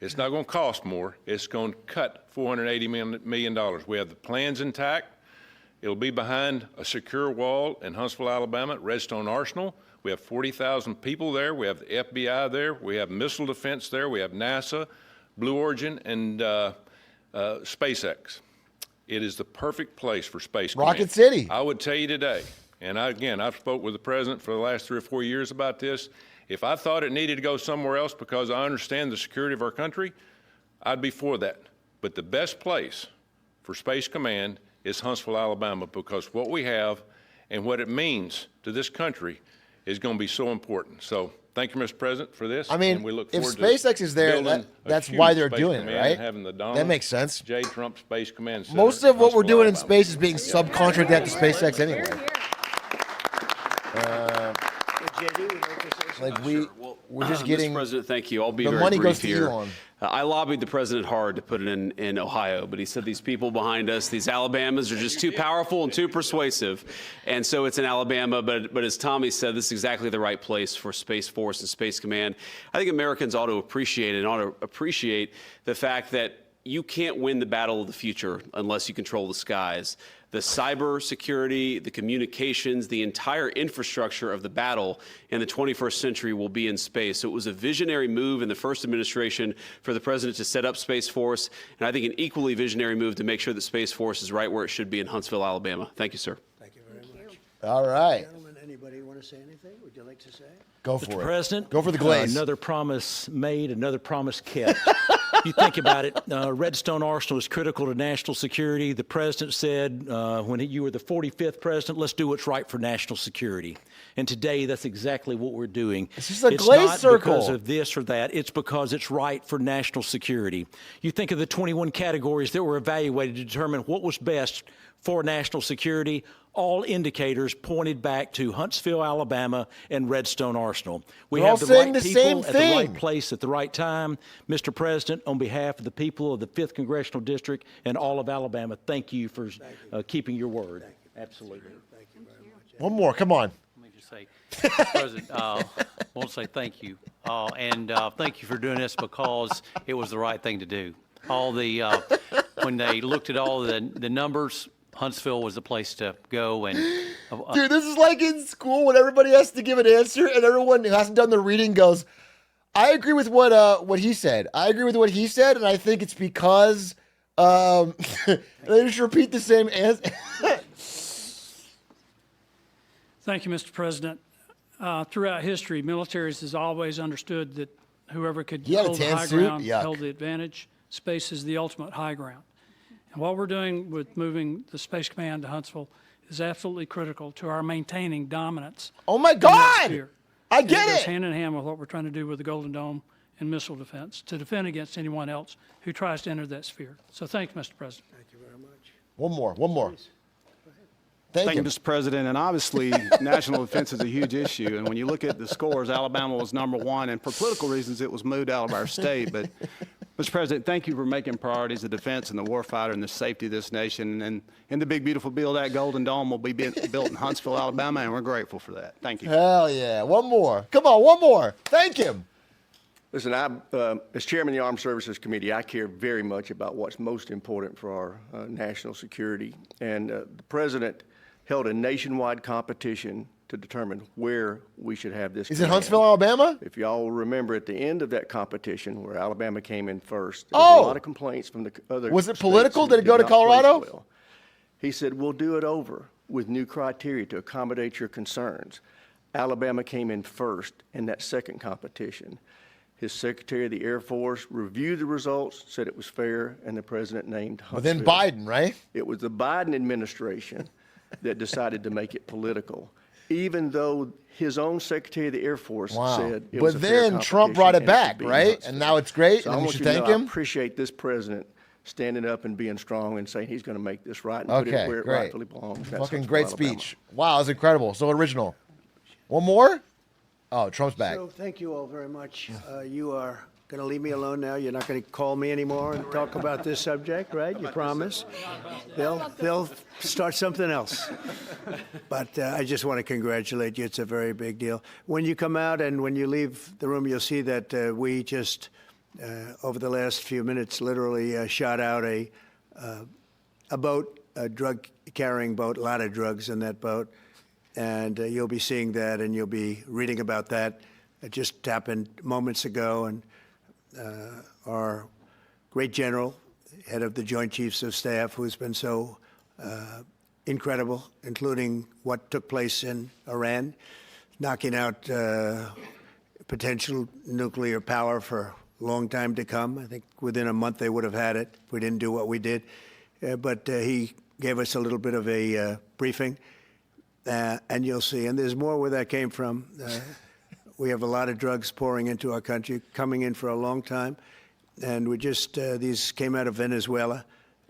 It's not going to cost more. It's going to cut $480 million. We have the plans intact. It'll be behind a secure wall in Huntsville, Alabama, at Redstone Arsenal. We have 40,000 people there. We have the FBI there. We have missile defense there. We have NASA, Blue Origin, and SpaceX. It is the perfect place for Space Command. Rocket City. I would tell you today, and I've spoke with the president for the last 3 or 4 years about this. If I thought it needed to go somewhere else because I understand the security of our country, I'd be for that. But the best place for Space Command is Huntsville, Alabama, because what we have and what it means to this country is going to be so important. So thank you, Mr. President, for this. I mean, and we look if forward SpaceX to is there, building a that's huge why they're Space doing it, Command right? and having the Donald That makes sense. J. Trump Space Command Center Most of what we're Huntsville, doing in Alabama. space is being subcontracted out to SpaceX anyway. JD, would you like to say something? Like we're just getting Mr. President, thank you. I'll be the very money brief goes to here. Elon. I lobbied the president hard to put it in Ohio, but he said these people behind us, these Alabamas, are just too powerful and too persuasive, and so it's in Alabama. But as Tommy said, this is exactly the right place for Space Force and Space Command. I think Americans ought to appreciate it and ought to appreciate the fact that you can't win the battle of the future unless you control the skies. The cyber security, the communications, the entire infrastructure of the battle in the 21st century will be in space. So it was a visionary move in the first administration for the president to set up Space Force, and I think an equally visionary move to make sure that Space Force is right where it should be in Huntsville, Alabama. Thank you, sir. Thank you very much. All right. Gentlemen, anybody want to say anything? Would you like to say? Go for Mr. it. President, Go for the glaze. Another promise made, another promise kept. You think about it, Redstone Arsenal is critical to national security. The president said when you were the 45th president, let's do what's right for national security. And today, that's exactly what we're doing. It's just a it's glaze not circle. because of this or that. It's because it's right for national security. You think of the 21 categories that were evaluated to determine what was best for national security. All indicators pointed back to Huntsville, Alabama, and Redstone Arsenal. We They're have all the saying right the people same at the right thing. place at the right time. Mr. President, on behalf of the people of the 5th Congressional District and all of Alabama, thank you for keeping your word. Absolutely. Thank you very much. One more. Come on. Let me just say, Mr. President, I want to say thank you. And thank you for doing this because it was the right thing to do. When they looked at all the numbers, Huntsville was the place to go. And Dude, this is like in school when everybody has to give an answer and everyone who hasn't done the reading goes, I agree with what he said. I agree with what he said, and I think it's because they just repeat the same answer. Thank you, Mr. President. Throughout history, militaries has always understood that whoever could He had a hold the tan high suit? ground Yuck. held the advantage. Space is the ultimate high ground. And what we're doing with moving the Space Command to Huntsville is absolutely critical to our maintaining dominance. Oh my in that God! sphere. I And get it goes it. hand in hand with what we're trying to do with the Golden Dome and missile defense to defend against anyone else who tries to enter that sphere. So thank you, Mr. President. Thank you very much. One more. Thank Thank you. you, Mr. President. And obviously, national defense is a huge issue. And when you look at the scores, Alabama was #1. And for political reasons, it was moved out of our state. But, Mr. President, thank you for making priorities the defense and the warfighter and the safety of this nation. And in the big, beautiful bill, that Golden Dome will be built in Huntsville, Alabama, and we're grateful for that. Thank you. Hell yeah. One more. Come on, one more. Thank him. Listen, as chairman of the Armed Services Committee, I care very much about what's most important for our national security. And the president held a nationwide competition to determine where we should have this. Is it Huntsville, Alabama? If y'all remember, at the end of that competition, where Alabama came in first, there was a lot of complaints from the other Was it states political? who Did it go to not place Colorado? well. He said, we'll do it over with new criteria to accommodate your concerns. Alabama came in first in that second competition. His Secretary of the Air Force reviewed the results, said it was fair, and the president named Huntsville. But then Biden, right? It was the Biden administration that decided to make it political, even though his own Secretary of the Air Force said it was a But fair then Trump brought competition it and should back, be in right? Huntsville. And now it's great, So and I you want should you to thank know him. I appreciate this president standing up and being strong and saying he's going to make this right and put Okay, it where it great. rightfully belongs. That's Fucking Huntsville, great Alabama. speech. Wow, that was incredible. So original. One more? Oh, Trump's back. So thank you all very much. You are going to leave me alone now. You're not going to call me anymore and talk about this subject, right? You promise? They'll start something else. But I just want to congratulate you. It's a very big deal. When you come out and when you leave the room, you'll see that we just, over the last few minutes, literally shot out a boat, a drug-carrying boat, a lot of drugs in that boat. And you'll be seeing that, and you'll be reading about that. It just happened moments ago, and our great general, head of the Joint Chiefs of Staff, who's been so incredible, including what took place in Iran, knocking out potential nuclear power for a long time to come. I think within a month they would have had it if we didn't do what we did. But he gave us a little bit of a briefing. And you'll see, and there's more where that came from. We have a lot of drugs pouring into our country, coming in for a long time. And we just, these came out of Venezuela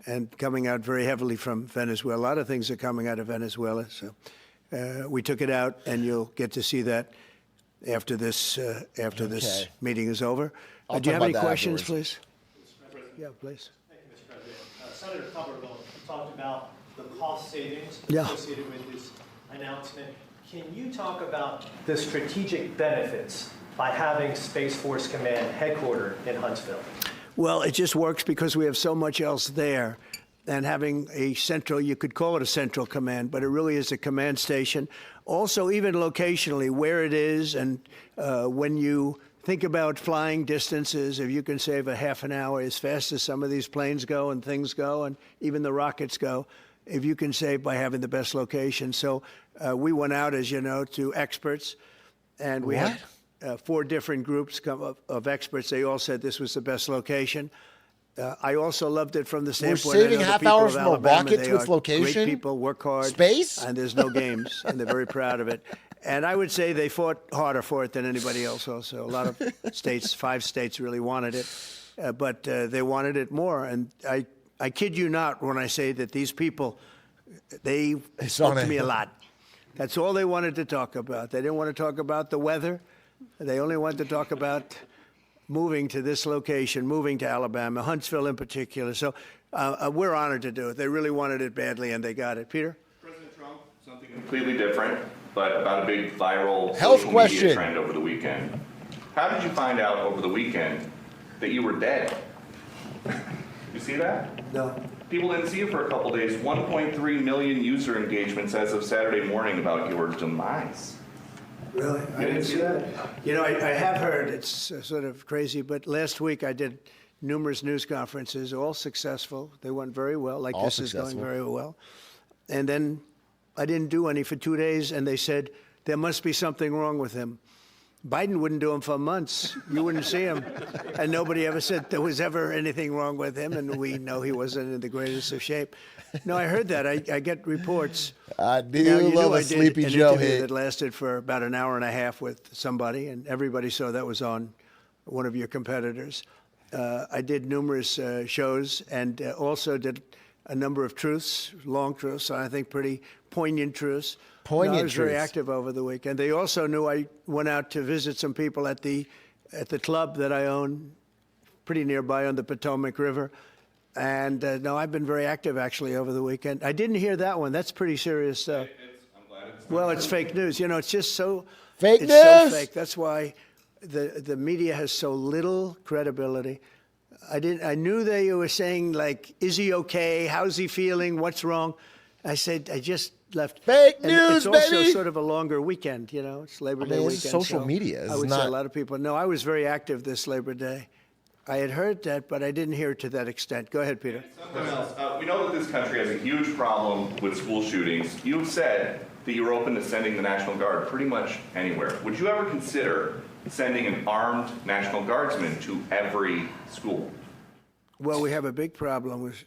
and coming out very heavily from Venezuela. A lot of things are coming out of Venezuela. So we took it out, and you'll get to see that after this meeting is over. Do you have any questions, please? Yeah, please. Thank you, Mr. President. Senator Tuberville talked about the cost savings Yeah. associated with this announcement. Can you talk about the strategic benefits by having Space Force Command headquartered in Huntsville? Well, it just works because we have so much else there. And having a central, you could call it a central command, but it really is a command station. Also, even locationally, where it is, and when you think about flying distances, if you can save a half an hour as fast as some of these planes go and things go, and even the rockets go, if you can save by having the best location. So we went out, as you know, to experts, and we had 4 different groups of experts. They all said this was the best location. I also loved it from the standpoint. We're saving I know the half people hours of from a Alabama, rocket they to its are location? Great people, work hard. Space? And there's no games, and they're very proud of it. And I would say they fought harder for it than anybody else also. A lot of states, 5 states really wanted it, but they wanted it more. And I kid you not when I say that these people, they spoke to me a lot. That's all they wanted to talk about. They didn't want to talk about the weather. They only wanted to talk about moving to this location, moving to Alabama, Huntsville in particular. So we're honored to do it. They really wanted it badly, and they got it. Peter? President Trump, something completely different, but about a big viral health social question media trend over the weekend. How did you find out over the weekend that you were dead? You see that? No. People didn't see you for a couple days. 1.3 million user engagements as of Saturday morning about your demise. Really? I didn't see that. You know, I have heard, it's sort of crazy, but last week I did numerous news conferences, all successful. They went very well, like All this successful. is going very well. And then I didn't do any for 2 days, and they said, there must be something wrong with him. Biden wouldn't do them for months. You wouldn't see him. And nobody ever said there was ever anything wrong with him, and we know he wasn't in the greatest of shape. No, I heard that. I get reports. I do Now, you love knew a I did Sleepy an Joe interview hit. that lasted for about an hour and a half with somebody, and everybody saw that was on one of your competitors. I did numerous shows and also did a number of truths, long truths, I think pretty poignant truths. Poignant I was very truths. active over the weekend. They also knew I went out to visit some people at the club that I own, pretty nearby on the Potomac River. And no, I've been very active actually over the weekend. I didn't hear that one. That's pretty serious stuff. Well, it's fake news. You know, it's just so Fake it's so news! fake. That's why the media has so little credibility. I knew they were saying, like, is he okay? How's he feeling? What's wrong? I said, I just left. Fake And news, it's also baby! sort of a longer weekend, you know. It's Labor Day it's weekend. social so media. I It's would say not- a lot of people. No, I was very active this Labor Day. I had heard that, but I didn't hear it to that extent. Go ahead, Peter. We know that this country has a huge problem with school shootings. You've said that you're open to sending the National Guard pretty much anywhere. Would you ever consider sending an armed National Guardsman to every school? Well, we have a big problem with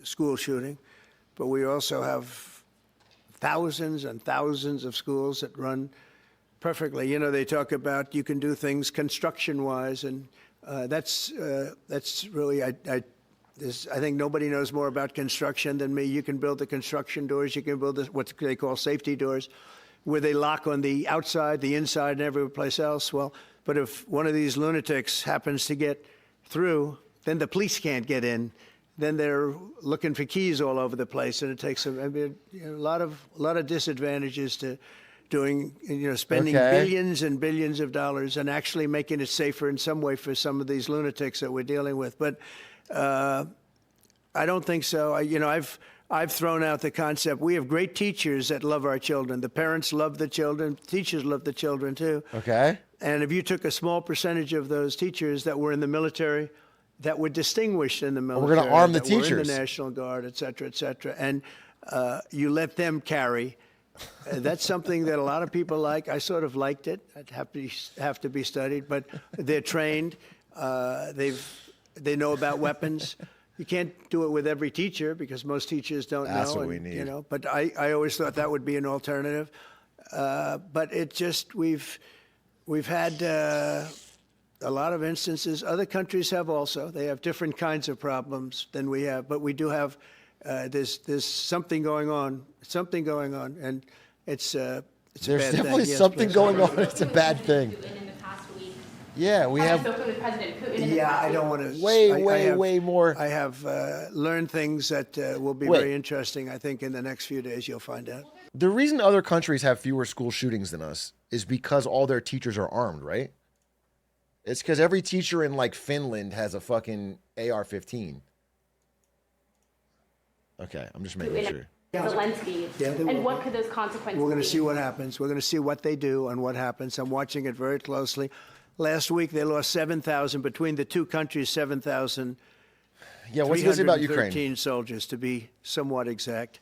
school shooting, but we also have thousands and thousands of schools that run perfectly. You know, they talk about you can do things construction-wise, and that's really, I think nobody knows more about construction than me. You can build the construction doors. You can build what they call safety doors, where they lock on the outside, the inside, and every place else. Well, but if one of these lunatics happens to get through, then the police can't get in. Then they're looking for keys all over the place, and it takes a lot of disadvantages to doing, spending billions and billions of dollars and actually making it safer in some way for some of these lunatics that we're dealing with. But I don't think so. I've thrown out the concept. We have great teachers that love our children. The parents love the children. Teachers love the children too. Okay. And if you took a small percentage of those teachers that were in the military, that were distinguished in the military, We're going to arm the that were in teachers. the National Guard, et cetera, and you let them carry. That's something that a lot of people like. I sort of liked it. I'd have to be studied, but they're trained. They know about weapons. You can't do it with every teacher because most teachers don't know. That's what we need. But I always thought that would be an alternative. But it just we've had a lot of instances. Other countries have also. They have different kinds of problems than we have, but we do have. There's something going on. And it's a There's bad definitely thing. Yes, something please. going on. It's a bad thing. In the past week. Yeah, we have spoken with President Putin in the Yeah, past I week. don't want to. way more. I have learned things that will be Wait. very interesting. I think in the next few days you'll find out. The reason other countries have fewer school shootings than us is because all their teachers are armed, right? It's because every teacher in like Finland has a fucking AR-15. Okay, I'm just making sure. Zelensky, and what could those consequences be? We're going to see what happens. We're going to see what they do and what happens. I'm watching it very closely. Last week, they lost 7,000, between the two countries, 7,000. Yeah, what's this about Ukraine? 13 soldiers, to be somewhat exact,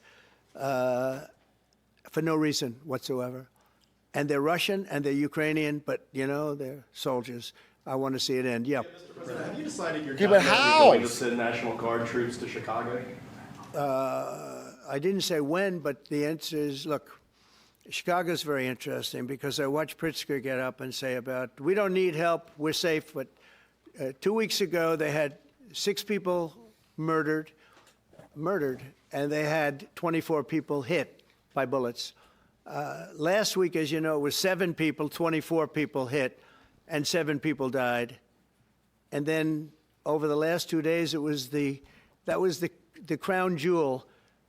for no reason whatsoever. And they're Russian and they're Ukrainian, but, you know, they're soldiers. I want to see it end. Yeah. Mr. President, have you decided you're but how? going to send National Guard troops to Chicago? I didn't say when, but the answer is, look, Chicago's very interesting because I watched Pritzker get up and say about, we don't need help, we're safe. But 2 weeks ago, they had 6 people murdered, and they had 24 people hit by bullets. Last week, as you know, it was 7 people, 24 people hit, and 7 people died. And then over the last 2 days, that was the crown jewel.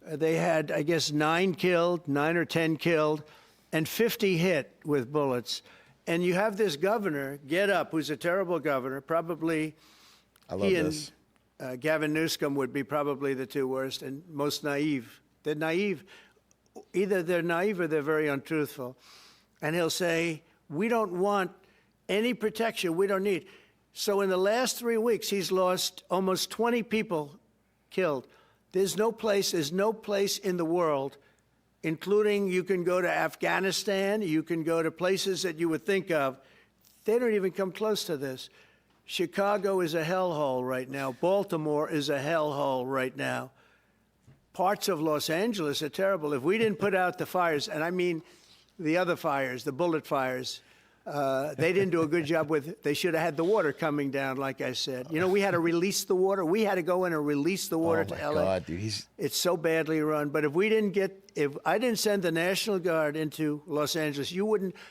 They had, I guess, 9 or 10 killed, and 50 hit with bullets. And you have this governor get up, who's a terrible governor, probably he and Gavin Newsom would be probably the 2 worst and most naive. They're naive. Either they're naive or they're very untruthful. And he'll say, we don't want any protection. We don't need. So in the last 3 weeks, he's lost almost 20 people killed. There's no place in the world, including you can go to Afghanistan, you can go to places that you would think of. They don't even come close to this. Chicago is a hellhole right now. Baltimore is a hellhole right now. Parts of Los Angeles are terrible. If we didn't put out the fires, and I mean the other fires, the bullet fires, they didn't do a good job with, they should have had the water coming down, like I said. You know, we had to release the water. We had to go in and release the water to LA. Oh, my God, dude. It's so badly run. But if I didn't send the National Guard into Los Angeles,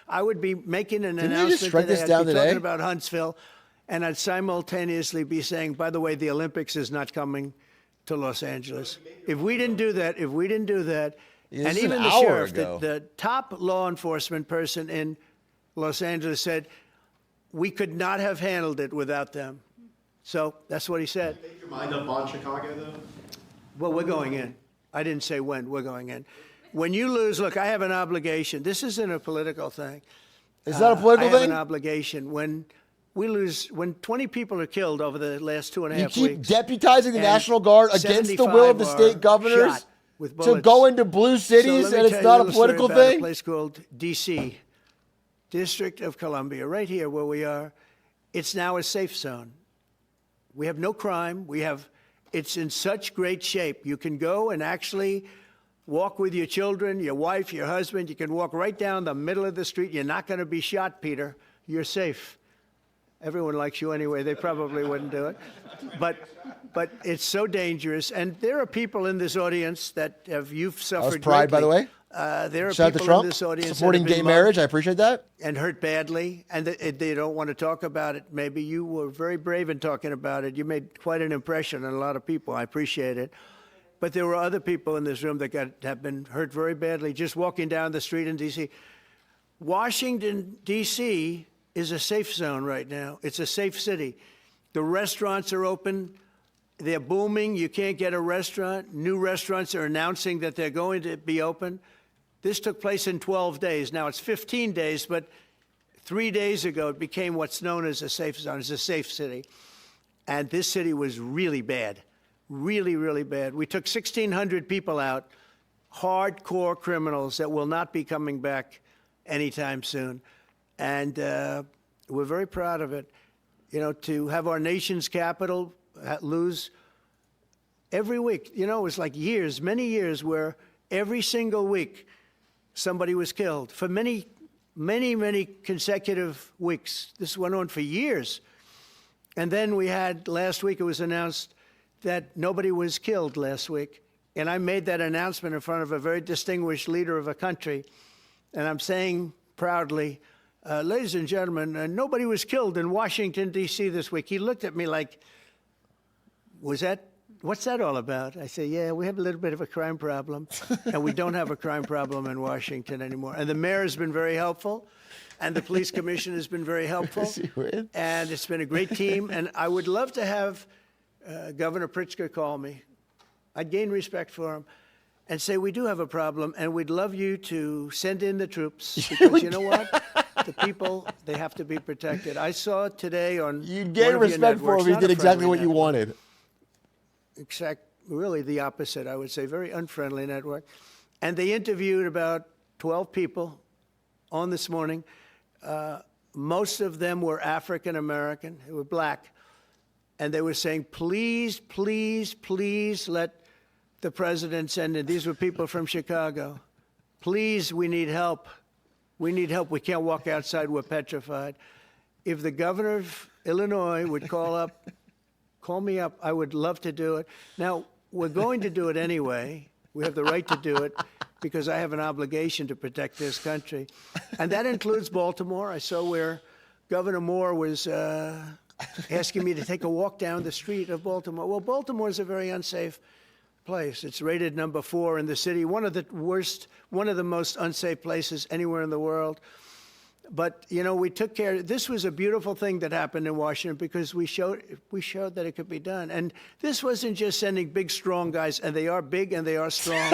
I would be making an announcement today. I'd be talking about Huntsville, and I'd simultaneously be saying, by the way, the Olympics is not coming to Los Angeles. If we didn't do that, and even the sheriff, the top law enforcement person in Los Angeles said, we could not have handled it without them. So that's what he said. Make your mind up on Chicago, though? Well, we're going in. I didn't say when. We're going in. When you lose, look, I have an obligation. This isn't a political thing. Is that a political thing? I have an obligation. When we lose, when 20 people are killed over the last 2.5 weeks. You keep deputizing the National Guard against the will of the state governors to go into blue cities, and it's not a political thing? A place called D.C., District of Columbia, right here where we are. It's now a safe zone. We have no crime. It's in such great shape. You can go and actually walk with your children, your wife, your husband. You can walk right down the middle of the street. You're not going to be shot, Peter. You're safe. Everyone likes you anyway. They probably wouldn't do it. But it's so dangerous. And there are people in this audience that you've suffered. That was Pride, by the way. There are Shout people to Trump, in this audience supporting gay marriage. I appreciate that. And hurt badly, and they don't want to talk about it. Maybe you were very brave in talking about it. You made quite an impression on a lot of people. I appreciate it. But there were other people in this room that have been hurt very badly just walking down the street in D.C. Washington, D.C. is a safe zone right now. It's a safe city. The restaurants are open. They're booming. You can't get a restaurant. New restaurants are announcing that they're going to be open. This took place in 12 days. Now it's 15 days, but 3 days ago it became what's known as a safe zone. It's a safe city. And this city was really bad, really, really bad. We took 1,600 people out, hardcore criminals that will not be coming back anytime soon. And we're very proud of it. You know, to have our nation's capital lose every week. You know, it was like years, many years, where every single week somebody was killed for many, many, many consecutive weeks. This went on for years. And then we had, last week it was announced that nobody was killed last week. And I made that announcement in front of a very distinguished leader of a country. And I'm saying proudly, ladies and gentlemen, nobody was killed in Washington, D.C. this week. He looked at me like, was that what's that all about? I say, yeah, we have a little bit of a crime problem, and we don't have a crime problem in Washington anymore. And the mayor has been very helpful, and the police commission has been very helpful, and it's been a great team. And I would love to have Governor Pritzker call me. I'd gain respect for him and say, we do have a problem, and we'd love you to send in the troops, because you know what? The people, they have to be protected. I saw today on You'd gain respect for him. He did exactly what you wanted. Really the opposite, I would say. Very unfriendly network. And they interviewed about 12 people on this morning. Most of them were African American. They were black. And they were saying, please, please, please let the president send in. These were people from Chicago. Please, we need help. We need help. We can't walk outside. We're petrified. If the governor of Illinois would call me up, I would love to do it. Now, we're going to do it anyway. We have the right to do it because I have an obligation to protect this country. And that includes Baltimore. I saw where Governor Moore was asking me to take a walk down the street of Baltimore. Well, Baltimore is a very unsafe place. It's rated number 4 in the city, one of the most unsafe places anywhere in the world. But, you know, we took care. This was a beautiful thing that happened in Washington because we showed that it could be done. And this wasn't just sending big, strong guys, and they are big and they are strong.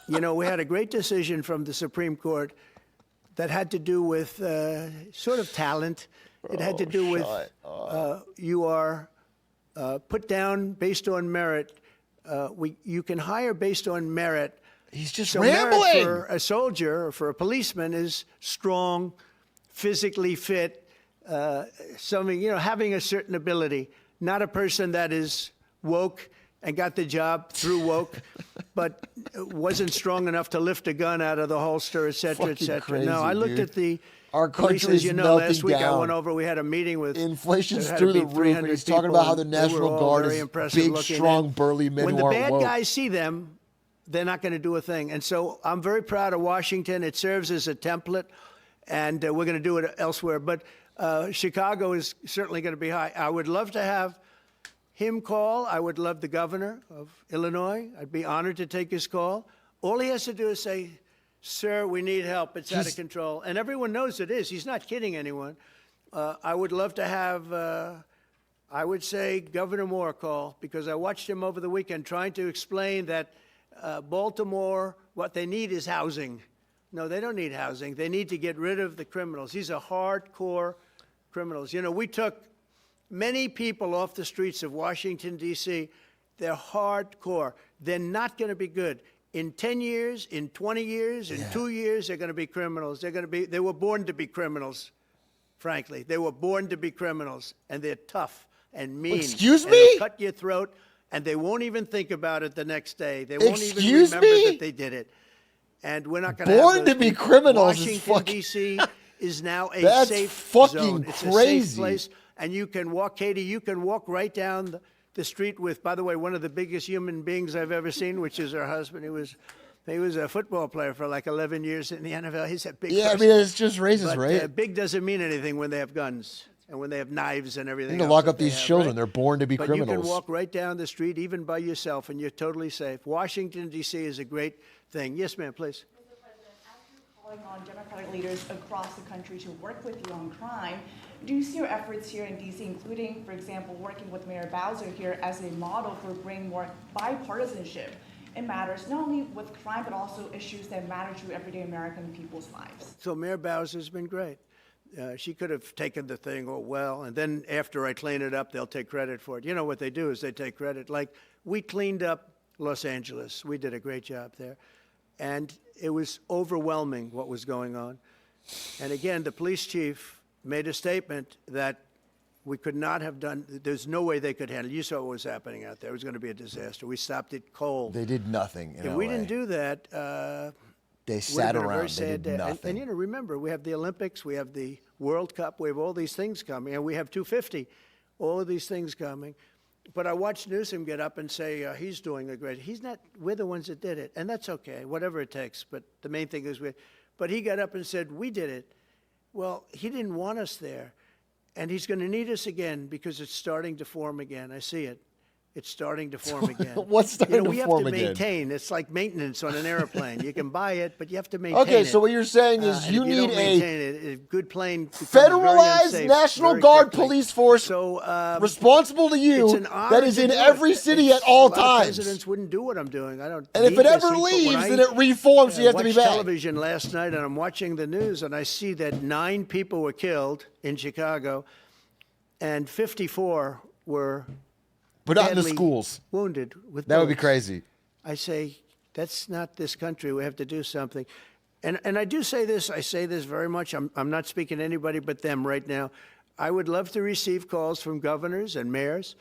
You know, we had a great decision from the Supreme Court that had to do with sort of talent. It had to do with you are put down based on merit. You can hire based on merit. He's just so rambling. Merit for a soldier or for a policeman is strong, physically fit, having a certain ability. Not a person that is woke and got the job through woke, but wasn't strong enough to lift a gun out of the holster, et cetera, et cetera. Crazy, no, I looked at the Our police, country's as you know, last week melting I went down. over. We had a meeting with Inflation's through the roof, and he's talking about how the National Guard is big, strong, burly men when who the aren't bad woke. guys see them, they're not going to do a thing. And so I'm very proud of Washington. It serves as a template, and we're going to do it elsewhere. But Chicago is certainly going to be high. I would love to have him call. I would love the governor of Illinois. I'd be honored to take his call. All he has to do is say, sir, we need help. It's out of control. And everyone knows it is. He's not kidding anyone. I would love to have, I would say, Governor Moore call, because I watched him over the weekend trying to explain that Baltimore, what they need is housing. No, they don't need housing. They need to get rid of the criminals. These are hardcore criminals. You know, we took many people off the streets of Washington, D.C. They're hardcore. They're not going to be good. In 10 years, in 20 years, in 2 years, they're going to be criminals. They were born to be criminals, frankly. They were born to be criminals, and they're tough and mean. Excuse and me? they'll cut your throat, and they won't even think about it the next day. They won't even remember that they did it. And we're not going to Born to be criminals is Washington, fucking... D.C. is now a That's safe fucking zone. It's crazy. a safe place, and you can walk, Katie, you can walk right down the street with, by the way, one of the biggest human beings I've ever seen, which is her husband. He was a football player for like 11 years in the NFL. He's a big person. I mean, it's just racist, but, right? Big doesn't mean anything when they have guns and when they have knives and everything. They need to else lock up that they these have, children. right? They're born to be but criminals. you can walk right down the street, even by yourself, and you're totally safe. Washington, D.C. is a great thing. Yes, ma'am, please. Mr. President, as you're calling on Democratic leaders across the country to work with you on crime, do you see your efforts here in D.C., including, for example, working with Mayor Bowser here as a model for bringing more bipartisanship in matters not only with crime, but also issues that matter to everyday American people's lives? So Mayor Bowser's been great. She could have taken the thing, and then after I clean it up, they'll take credit for it. You know what they do is they take credit. Like, we cleaned up Los Angeles. We did a great job there. And it was overwhelming what was going on. And again, the police chief made a statement that we could not have done, there's no way they could handle it. You saw what was happening out there. It was going to be a disaster. We stopped it cold. They did nothing in If LA. we didn't do that, They sat around. They did day. nothing. And, you know, remember, we have the Olympics, we have the World Cup, we have all these things coming, and we have 250, all of these things coming. But I watched Newsom get up and say he's doing a great. He's not. We're the ones that did it, and that's okay, whatever it takes. But the main thing is But he got up and said, we did it. Well, he didn't want us there. And he's going to need us again because it's starting to form again. I see it. It's starting to form again. What's starting to we form have to again? maintain. It's like maintenance on an airplane. You can buy it, but you have to maintain it. Okay, so what you're saying is And you if need don't a maintain it, a good plane becomes very federalized unsafe National very Guard quickly. police force So responsible to it's you an honor that is to in do it. every city It's- at all a lot of times. presidents wouldn't do what I'm doing. I don't. And if need it this ever heat, but when leaves, I, then it reforms, so you have to be watched back. television last night, and I'm watching the news, and I see that 9 people were killed in Chicago, and 54 were But not in the badly schools. wounded with That would be bullets. crazy. I say, that's not this country. We have to do something. And I do say this, I say this very much. I'm not speaking to anybody but them right now. I would love to receive calls from governors and mayors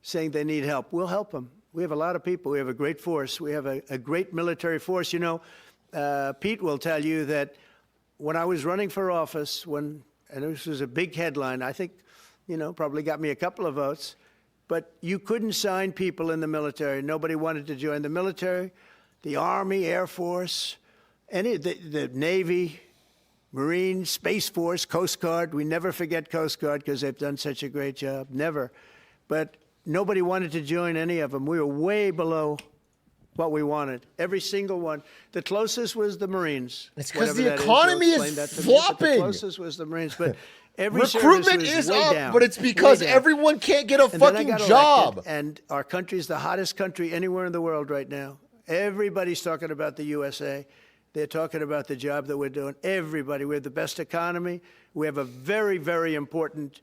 saying they need help. We'll help them. We have a lot of people. We have a great force. We have a great military force. You know, Pete will tell you that when I was running for office, and this was a big headline, I think, probably got me a couple of votes, but you couldn't sign people in the military. Nobody wanted to join the military, the Army, Air Force, the Navy, Marines, Space Force, Coast Guard. We never forget Coast Guard because they've done such a great job. Never. But nobody wanted to join any of them. We were way below what we wanted. Every single one. The closest was the Marines. It's because whatever the that economy You'll is explain that to me, but flopping. The closest was the Marines. But every Recruitment service is was way up, down, but it's because way down. everyone can't get a And then I fucking got job. elected, and our country's the hottest country anywhere in the world right now. Everybody's talking about the USA. They're talking about the job that we're doing. Everybody. We have the best economy. We have a very, very important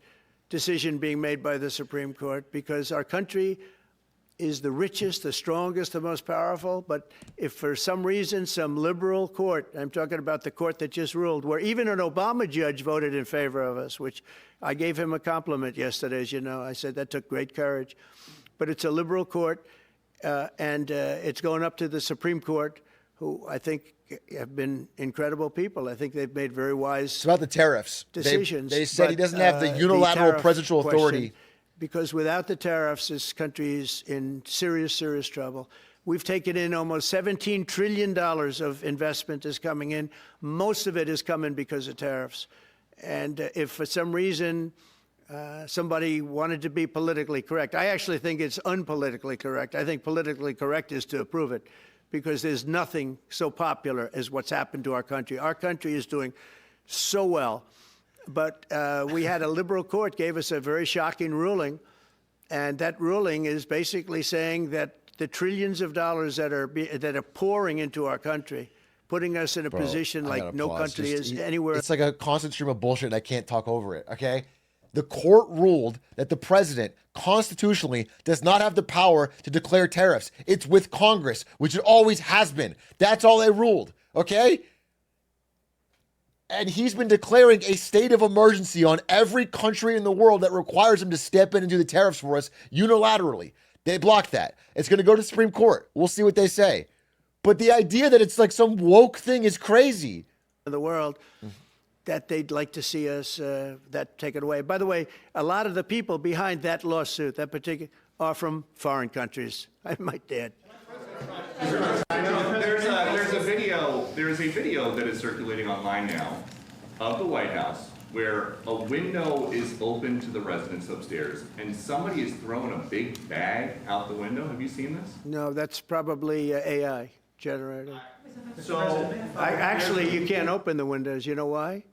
decision being made by the Supreme Court because our country is the richest, the strongest, the most powerful. But if for some reason some liberal court, I'm talking about the court that just ruled, where even an Obama judge voted in favor of us, which I gave him a compliment yesterday, as you know. I said that took great courage. But it's a liberal court, and it's going up to the Supreme Court, who I think have been incredible people. I think they've made very wise It's about the tariffs. decisions. They said he But, doesn't have the the unilateral tariff presidential question, authority. because without the tariffs, this country is in serious, serious trouble. We've taken in almost $17 trillion of investment is coming in. Most of it is coming because of tariffs. And if for some reason somebody wanted to be politically correct, I actually think it's unpolitically correct. I think politically correct is to approve it because there's nothing so popular as what's happened to our country. Our country is doing so well. But we had a liberal court gave us a very shocking ruling, and that ruling is basically saying that the trillions of dollars that are pouring into our country, putting us in a position like no country is anywhere. It's like a constant stream of bullshit, and I can't talk over it, okay? The court ruled that the president constitutionally does not have the power to declare tariffs. It's with Congress, which it always has been. That's all they ruled, okay? And he's been declaring a state of emergency on every country in the world that requires him to step in and do the tariffs for us unilaterally. They blocked that. It's going to go to the Supreme Court. We'll see what they say. But the idea that it's like some woke thing is crazy. In the world that they'd like to see us that taken away. By the way, a lot of the people behind that lawsuit, that particular, are from foreign countries. I might add. There's a video that is circulating online now of the White House where a window is open to the residents upstairs and somebody is throwing a big bag out the window. Have you seen this? No, that's probably AI generated. So Actually, you can't open the windows. You know why?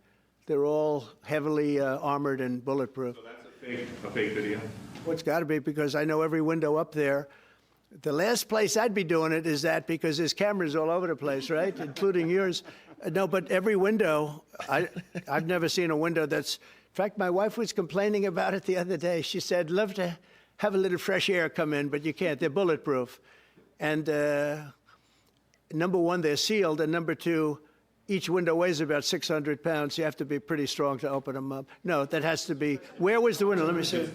They're all heavily armored and bulletproof. So that's a fake video. Well, it's got to be because I know every window up there. The last place I'd be doing it is that because there's cameras all over the place, right? Including yours. No, but every window, I've never seen a window that's, in fact, my wife was complaining about it the other day. She said, love to have a little fresh air come in, but you can't. They're bulletproof. And number one, they're sealed. And number two, each window weighs about 600 pounds. You have to be pretty strong to open them up. No, that has to be, where was the window? Let me see.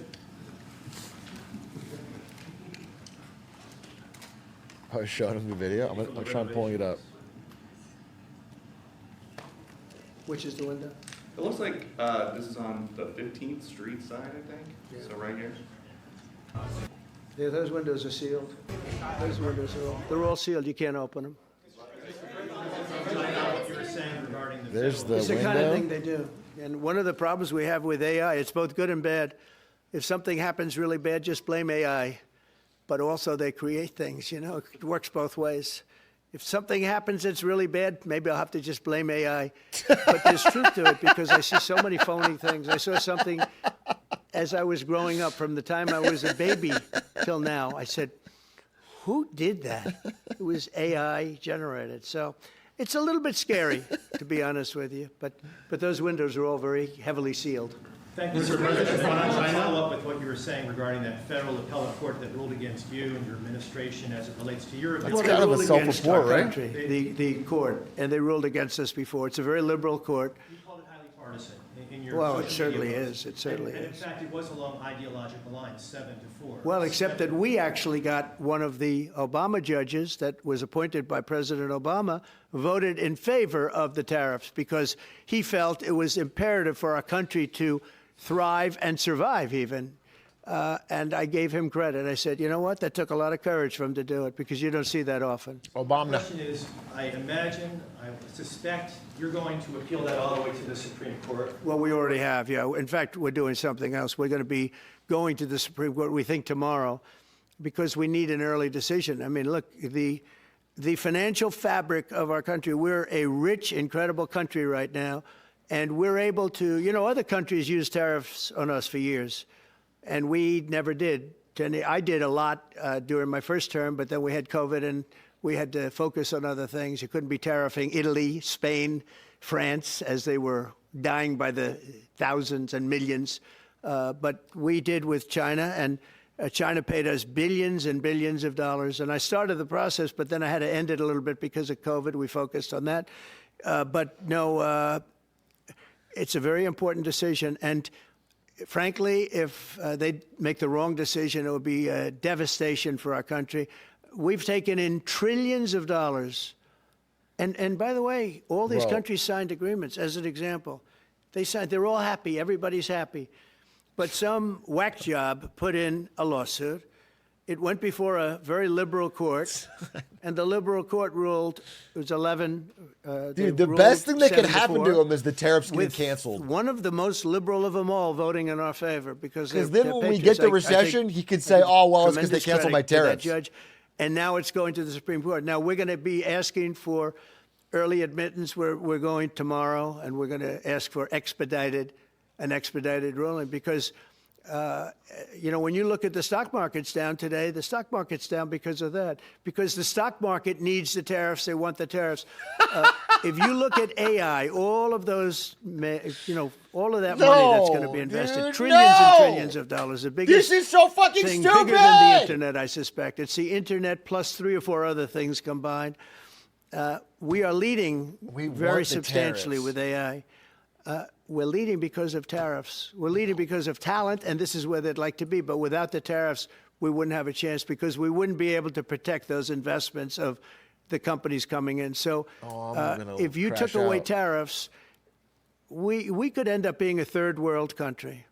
I was showing him the video. I'm trying pulling it up. Which is the window? It looks like this is on the 15th Street side, I think. Yeah. So right here. Yeah, those windows are sealed. Those windows they're all sealed. You can't open them. There's the It's the window. kind of thing they do. And one of the problems we have with AI, it's both good and bad. If something happens really bad, just blame AI. but also they create things, you know. It works both ways. If something happens that's really bad, maybe I'll have to just blame AI. But there's truth to it because I see so many phony things. I saw something as I was growing up, from the time I was a baby till now. I said, who did that? It was AI generated. So it's a little bit scary, to be honest with you. But those windows are all very heavily sealed. Thank you, Mr. President. I want to follow up with what you were saying regarding that federal appellate court that ruled against you and your administration as it relates to your It's kind of a self-report, right? The court, and they ruled against us before. It's a very liberal court. You called it highly partisan in your Well, social it certainly media is. posts. It certainly and is. in fact, it was along ideological lines, 7-4. Well, except that we actually got one of the Obama judges that was appointed by President Obama voted in favor of the tariffs because he felt it was imperative for our country to thrive and survive even. And I gave him credit. I said, you know what? That took a lot of courage for him to do it because you don't see that often. Obama. The question is, I suspect you're going to appeal that all the way to the Supreme Court. Well, we already have, yeah. In fact, we're doing something else. We're going to be going to the Supreme Court, we think, tomorrow because we need an early decision. I mean, look, the financial fabric of our country, we're a rich, incredible country right now. And we're able to, you know, other countries use tariffs on us for years, and we never did. I did a lot during my first term, but then we had COVID, and we had to focus on other things. You couldn't be tariffing Italy, Spain, France, as they were dying by the thousands and millions. But we did with China, and China paid us billions and billions of dollars. And I started the process, but then I had to end it a little bit because of COVID. We focused on that. But no, it's a very important decision. And frankly, if they make the wrong decision, it would be a devastation for our country. We've taken in trillions of dollars. And by the way, all these countries signed agreements, as an example. They're all happy. Everybody's happy. But some whack job put in a lawsuit. It went before a very liberal court, and the liberal court ruled it was 11. Dude, the best thing that could happen to them is the tariffs getting canceled. One of the most liberal of them all voting in our favor because then when we get the recession, he could say, "Oh, well, it's because they canceled my tariffs." Judge, and now it's going to the Supreme Court. Now we're going to be asking for early admittance. We're going tomorrow, and we're going to ask for an expedited ruling because. You know, when you look at the stock market's down today, the stock market's down because of that. Because the stock market needs the tariffs. They want the tariffs. If you look at AI, all of those, you know, all of that money that's going to be invested, trillions and trillions of dollars. The biggest this is so fucking thing, stupid. bigger than the internet, I suspect. It's the internet plus 3 or 4 other things combined. We are leading very substantially with AI. We're leading because of tariffs. We're leading because of talent, and this is where they'd like to be. But without the tariffs, we wouldn't have a chance because we wouldn't be able to protect those investments of the companies coming in. So if you took away tariffs, we could end up being a third world country.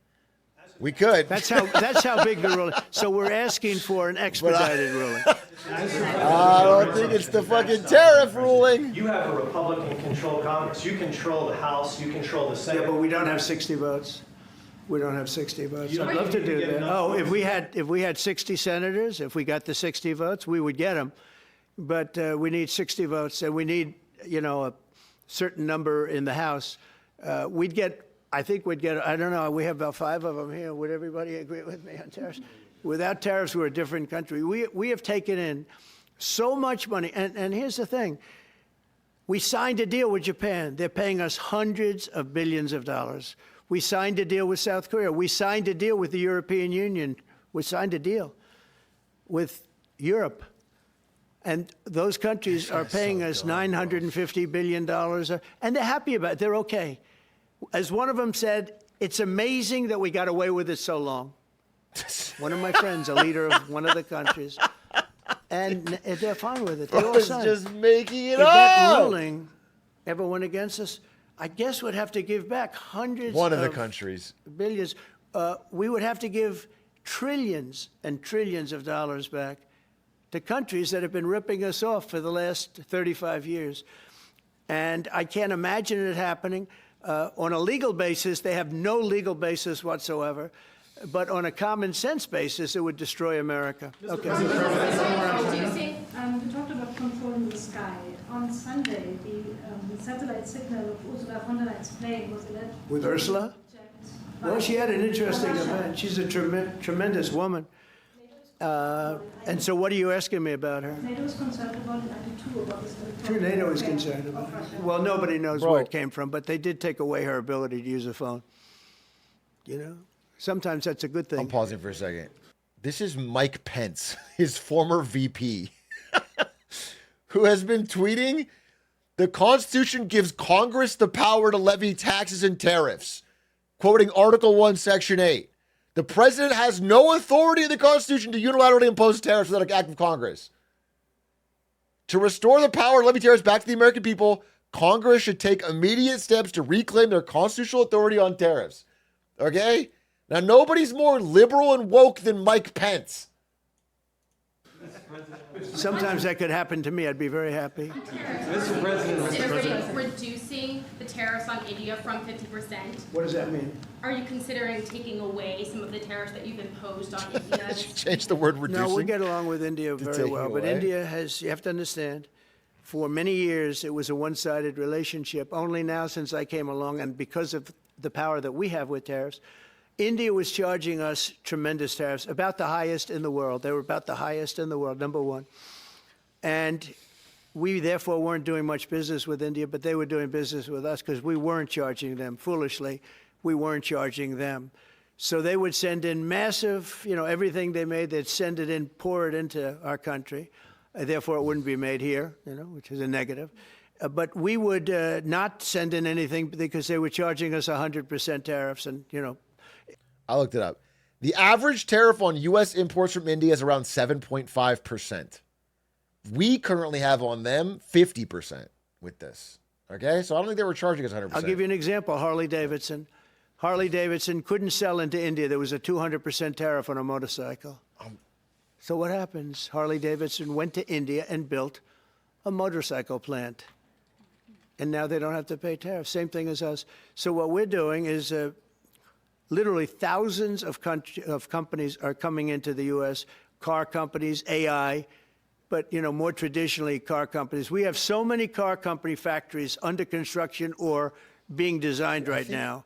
We could. That's how big the ruling. So we're asking for an expedited ruling. I don't think it's the fucking tariff ruling. You have a Republican-controlled Congress. You control the House. You control the Senate. Yeah, but we don't have 60 votes. We don't have 60 votes. I'd love to do that. Oh, if we had 60 senators, if we got the 60 votes, we would get them. But we need 60 votes, and we need, you know, a certain number in the House. I think we'd get, I don't know, we have about 5 of them here. Would everybody agree with me on tariffs? Without tariffs, we're a different country. We have taken in so much money. And here's the thing. We signed a deal with Japan. They're paying us hundreds of billions of dollars. We signed a deal with South Korea. We signed a deal with the European Union. We signed a deal with Europe. And those countries are paying us $950 billion. And they're happy about it. They're okay. As one of them said, it's amazing that we got away with it so long. One of my friends, a leader of one of the countries, and they're fine with it. They all signed. Just making it if up. That ruling ever went against us, I guess we'd have to give back hundreds one of the countries. Billions. We would have to give trillions and trillions of dollars back to countries that have been ripping us off for the last 35 years. And I can't imagine it happening. On a legal basis, they have no legal basis whatsoever. But on a common sense basis, it would destroy America. Okay. You talked about controlling the sky. On Sunday, the satellite signal of Ursula von der Leyen's plane was alleged. With Ursula? Well, she had an interesting event. She's a tremendous woman. And so what are you asking me about her? NATO is concerned about it, and too, about this. Sure, NATO is concerned about it. Well, nobody knows where it came from, but they did take away her ability to use a phone. You know? Sometimes that's a good thing. I'm pausing for a second. This is Mike Pence, his former VP, who has been tweeting, "The Constitution gives Congress the power to levy taxes and tariffs," quoting Article 1, Section 8. The president has no authority in the Constitution to unilaterally impose tariffs without an act of Congress. To restore the power to levy tariffs back to the American people, Congress should take immediate steps to reclaim their constitutional authority on tariffs. Okay? Now, nobody's more liberal and woke than Mike Pence. Sometimes that could happen to me. I'd be very happy. Mr. President, reducing the tariffs on India from 50%. What does that mean? Are you considering taking away some of the tariffs that you've imposed on India? Change the word reducing. No, we get along with India very well. But away. India has, you have to understand, for many years it was a one-sided relationship. Only now, since I came along, and because of the power that we have with tariffs, India was charging us tremendous tariffs, about the highest in the world. They were about the highest in the world, number one. And we, therefore, weren't doing much business with India, but they were doing business with us because we weren't charging them. Foolishly, we weren't charging them. So they would send in massive, everything they made, they'd send it in, pour it into our country. Therefore, it wouldn't be made here, which is a negative. But we would not send in anything because they were charging us 100% tariffs and, I looked it up. The average tariff on U.S. imports from India is around 7.5%. We currently have on them 50% with this. Okay? So I don't think they were charging us 100%. I'll give you an example. Harley Davidson. Harley Davidson couldn't sell into India. There was a 200% tariff on a motorcycle. So what happens? Harley Davidson went to India and built a motorcycle plant. And now they don't have to pay tariffs. Same thing as us. So what we're doing is literally thousands of companies are coming into the U.S., car companies, AI, but, more traditionally, car companies. We have so many car company factories under construction or being designed right now.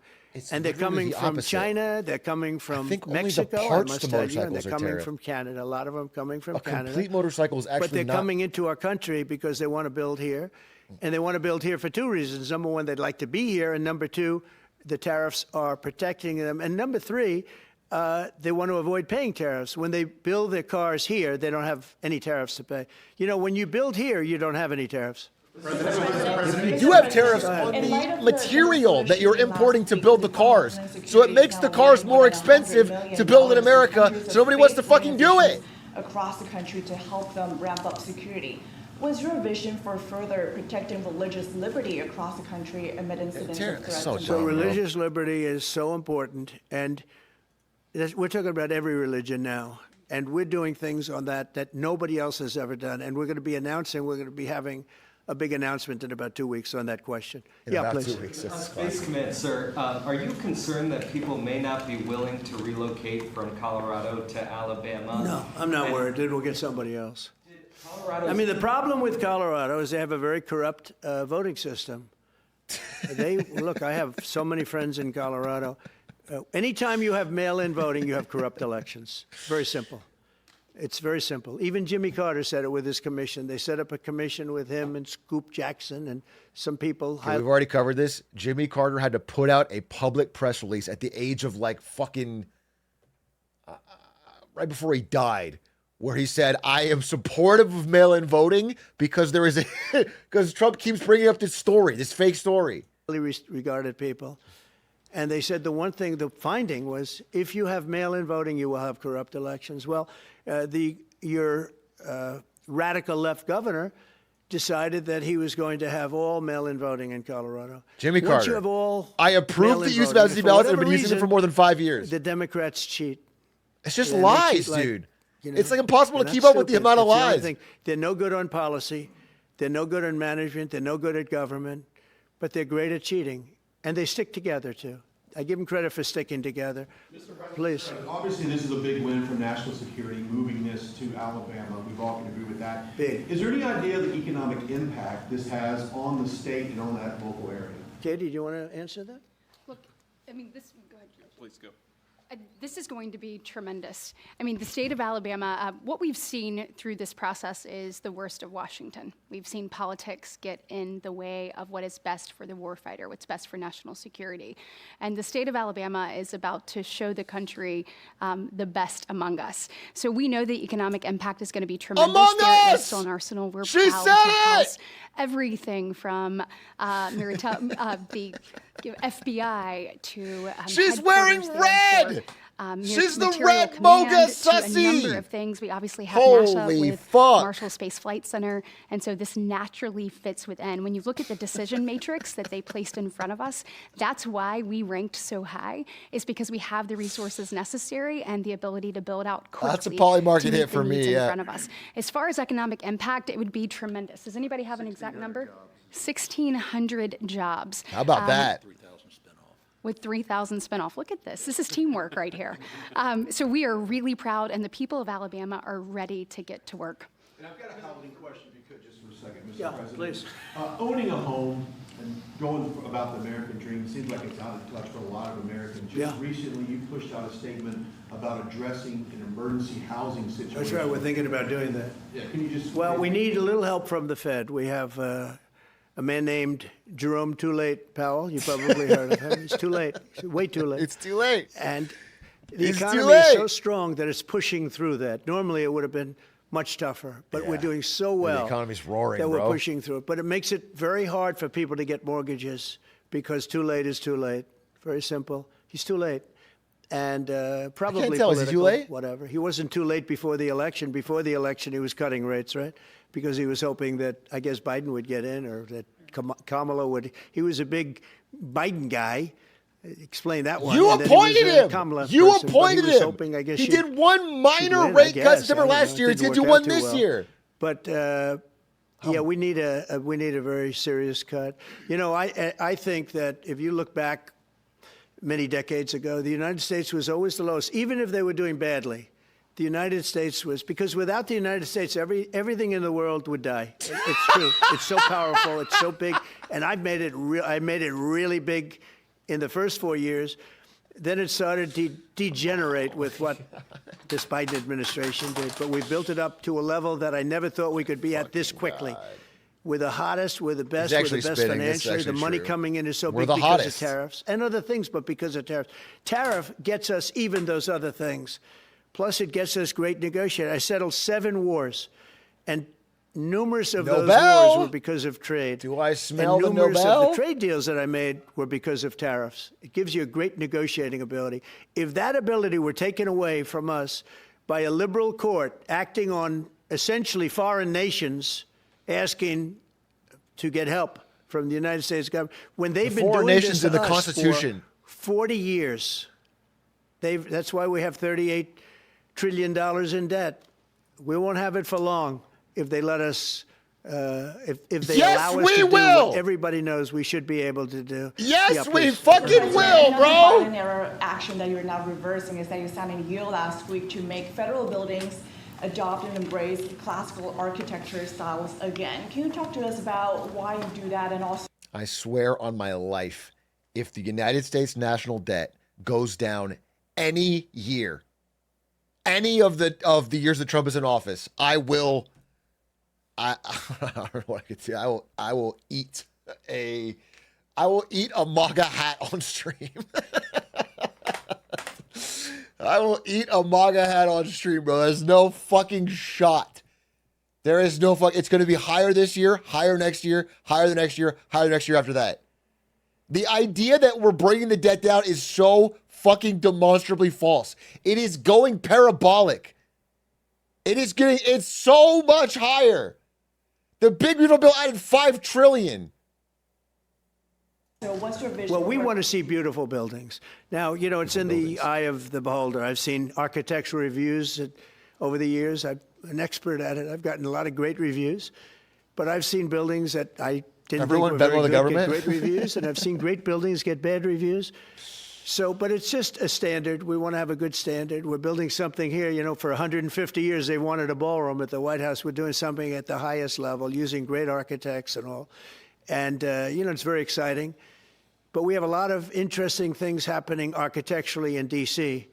And they're coming from China, they're coming from Mexico, I must tell you, and they're coming from Canada. A lot of them coming from Canada. Complete motorcycle is actually But they're coming into our country because they want to build here. And they want to build here for two reasons. Number one, they'd like to be here. And number two, the tariffs are protecting them. And number three, they want to avoid paying tariffs. When they build their cars here, they don't have any tariffs to pay. When you build here, you don't have any tariffs. You do have tariffs on the material that you're importing to build the cars. So it makes the cars more expensive to build in America, so nobody wants to fucking do it. Across the country to help them ramp up security. What's your vision for further protecting religious liberty across the country amid incidents of threats? So religious liberty is so important, and we're talking about every religion now, and we're doing things on that nobody else has ever done, and we're going to be having a big announcement in about 2 weeks on that question. About please. 2 weeks. Space Command, sir, are you concerned that people may not be willing to relocate from Colorado to Alabama? No, I'm not worried. We'll get somebody else. The problem with Colorado is they have a very corrupt voting system. Look, I have so many friends in Colorado. Anytime you have mail-in voting, you have corrupt elections. Very simple. It's very simple. Even Jimmy Carter said it with his commission. They set up a commission with him and Scoop Jackson and some people. Okay, we've already covered this. Jimmy Carter had to put out a public press release at the age of right before he died, where he said, I am supportive of mail-in voting because because Trump keeps bringing up this fake story. Regarded people. And they said the finding was, if you have mail-in voting, you will have corrupt elections. Well, your radical left governor decided that he was going to have all mail-in voting in Colorado. Jimmy Once Carter. You have all I approve the use of absentee ballots and have been using it for more than 5 years. The Democrats cheat. It's just lies, dude. It's impossible to keep up with the amount of lies. They're no good on policy. They're no good on management. They're no good at government. But they're great at cheating. And they stick together, too. I give them credit for sticking together. Please. Obviously, this is a big win for national security, moving this to Alabama. We've all can agree with that. Big. Is there any idea of the economic impact this has on the state and on that local area? Katie, do you want to answer that? Look, I mean, go ahead. Please go. This is going to be tremendous. I mean, the state of Alabama, what we've seen through this process is the worst of Washington. We've seen politics get in the way of what is best for the warfighter, what's best for national security. And the state of Alabama is about to show the country the best among us. So we know the economic impact is going to be tremendous. Among There is us! still an arsenal. We're She proud said to it! house everything from the FBI to She's wearing headquarters there red! for, She's the material red command mocha to sussy! a number of things. We obviously have NASA Holy with fuck. Marshall Space Flight Center, and so this naturally fits within. When you look at the decision matrix that they placed in front of us, that's why we ranked so high, is because we have the resources necessary and the ability to build out quickly. That's a polymarket to meet hit the for needs me, in yeah. front of us. As far as economic impact, it would be tremendous. Does anybody have an exact number? 1,600 jobs. How about that? With 3,000 spinoff. Look at this. This is teamwork right here. So we are really proud, and the people of Alabama are ready to get to work. And I've got a housing question, if you could, just for a second, Mr. Yeah, President. please. Owning a home and going about the American dream seems like it's out of touch for a lot of Americans. Just Yeah. recently, you pushed out a statement about addressing an emergency housing situation. That's right, we're thinking about doing that. Yeah, can you just? Well, we need a little help from the Fed. We have a man named Jerome Too Late Powell. You probably heard of him. It's too late. It's way too late. It's too late. And the It's too economy is so late. strong that it's pushing through that. Normally, it would have been much tougher, but we're Yeah. doing so well. The economy's roaring, that we're bro. pushing through it. But it makes it very hard for people to get mortgages because too late is too late. Very simple. He's too late. And probably tell. Is he too political, late? whatever. He wasn't too late before the election. Before the election, he was cutting rates, right? Because he was hoping that, I guess, Biden would get in or that Kamala would. He was a big Biden guy. Explain that one. You And then he was appointed a him. Kamala You person, but he appointed was him. hoping, I guess, He she'd- did one she'd minor win, I rate cut guess. except for I don't last know. year. It He's going didn't to do work out one too this well. year. But yeah, we need a very serious cut. You know, I think that if you look back many decades ago, the United States was always the lowest, even if they were doing badly. The United States was, because without the United States, everything in the world would die. It's true. It's so powerful. It's so big, and I made it really big in the first 4 years. Then it started to degenerate with what this Biden administration did. But we built it up to a level that I never thought we could be at this quickly. We're the hottest, we're the best, we're actually the best spitting. This is financially. The actually money true. coming in is so We're big the because hottest. of tariffs and other things, but because of tariffs. Tariff gets us even those other things. Plus, it gets us great negotiators. I settled 7 wars, and numerous of those Nobel? wars were because of trade. Do I smell and the numerous Nobel? of the trade deals that I made were because of tariffs. It gives you a great negotiating ability. If that ability were taken away from us by a liberal court acting on essentially foreign nations asking to get help from the United States government, when they've been foreign doing nations this to in the us Constitution. for 40 years, that's why we have $38 trillion in debt. We won't have it for long if they let us, if they Yes, allow us we to do will. what everybody knows we should be able to do. Yes, Yeah, we please. fucking will, Another bro. Biden-era action that you're now reversing is that you signed a deal last week to make federal buildings adopt and embrace classical architecture styles again. Can you talk to us about why you do that, and also? I swear on my life, if the United States national debt goes down any year, any of the years that Trump is in office, I don't know what I could say. I will eat a MAGA hat on stream. I will eat a MAGA hat on stream, bro. There's no fucking shot. There is no fuck. It's going to be higher this year, higher next year, higher the next year, higher the next year after that. The idea that we're bringing the debt down is so fucking demonstrably false. It is going parabolic. It's so much higher. The big beautiful bill added $5 trillion. So what's your vision? Well, we for- want to see beautiful buildings. Now, you know, it's in the eye of the beholder. I've seen architectural reviews over the years. I'm an expert at it. I've gotten a lot of great reviews. But I've seen buildings that I didn't Everyone think were better very than good the get government? great reviews, and I've seen great buildings get bad reviews. So, but it's just a standard. We want to have a good standard. We're building something here. You know, for 150 years, they wanted a ballroom at the White House. We're doing something at the highest level, using great architects and all. And, you know, it's very exciting. But we have a lot of interesting things happening architecturally in D.C.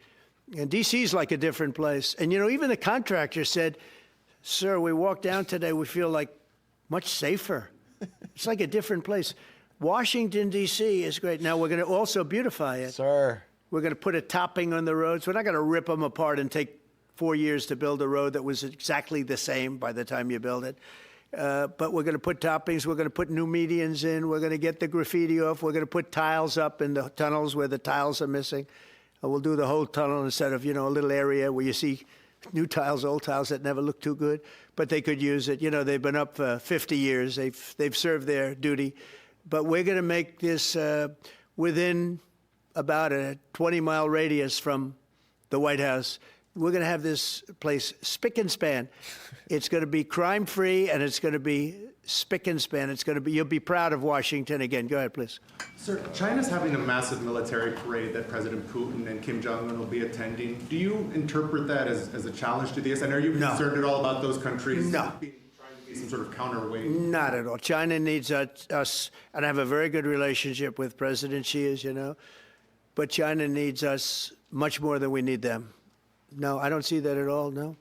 And D.C. is like a different place. And, you know, even the contractor said, sir, we walked down today, we feel like much safer. It's like a different place. Washington, D.C. is great. Now, we're going to also beautify it. Sir. We're going to put a topping on the roads. We're not going to rip them apart and take 4 years to build a road that was exactly the same by the time you build it. But we're going to put toppings. We're going to put new medians in. We're going to get the graffiti off. We're going to put tiles up in the tunnels where the tiles are missing. We'll do the whole tunnel instead of, you know, a little area where you see new tiles, old tiles that never look too good, but they could use it. You know, they've been up for 50 years. They've served their duty. But we're going to make this within about a 20-mile radius from the White House. We're going to have this place spick and span. It's going to be crime-free, and it's going to be spick and span. It's going to be, you'll be proud of Washington again. Go ahead, please. Sir, China's having a massive military parade that President Putin and Kim Jong-un will be attending. Do you interpret that as a challenge to this? And are you concerned at all about those countries? No. Some sort of counterweight? Not at all. China needs us, and I have a very good relationship with President Xi, as you know, but China needs us much more than we need them. No, I don't see that at all, no.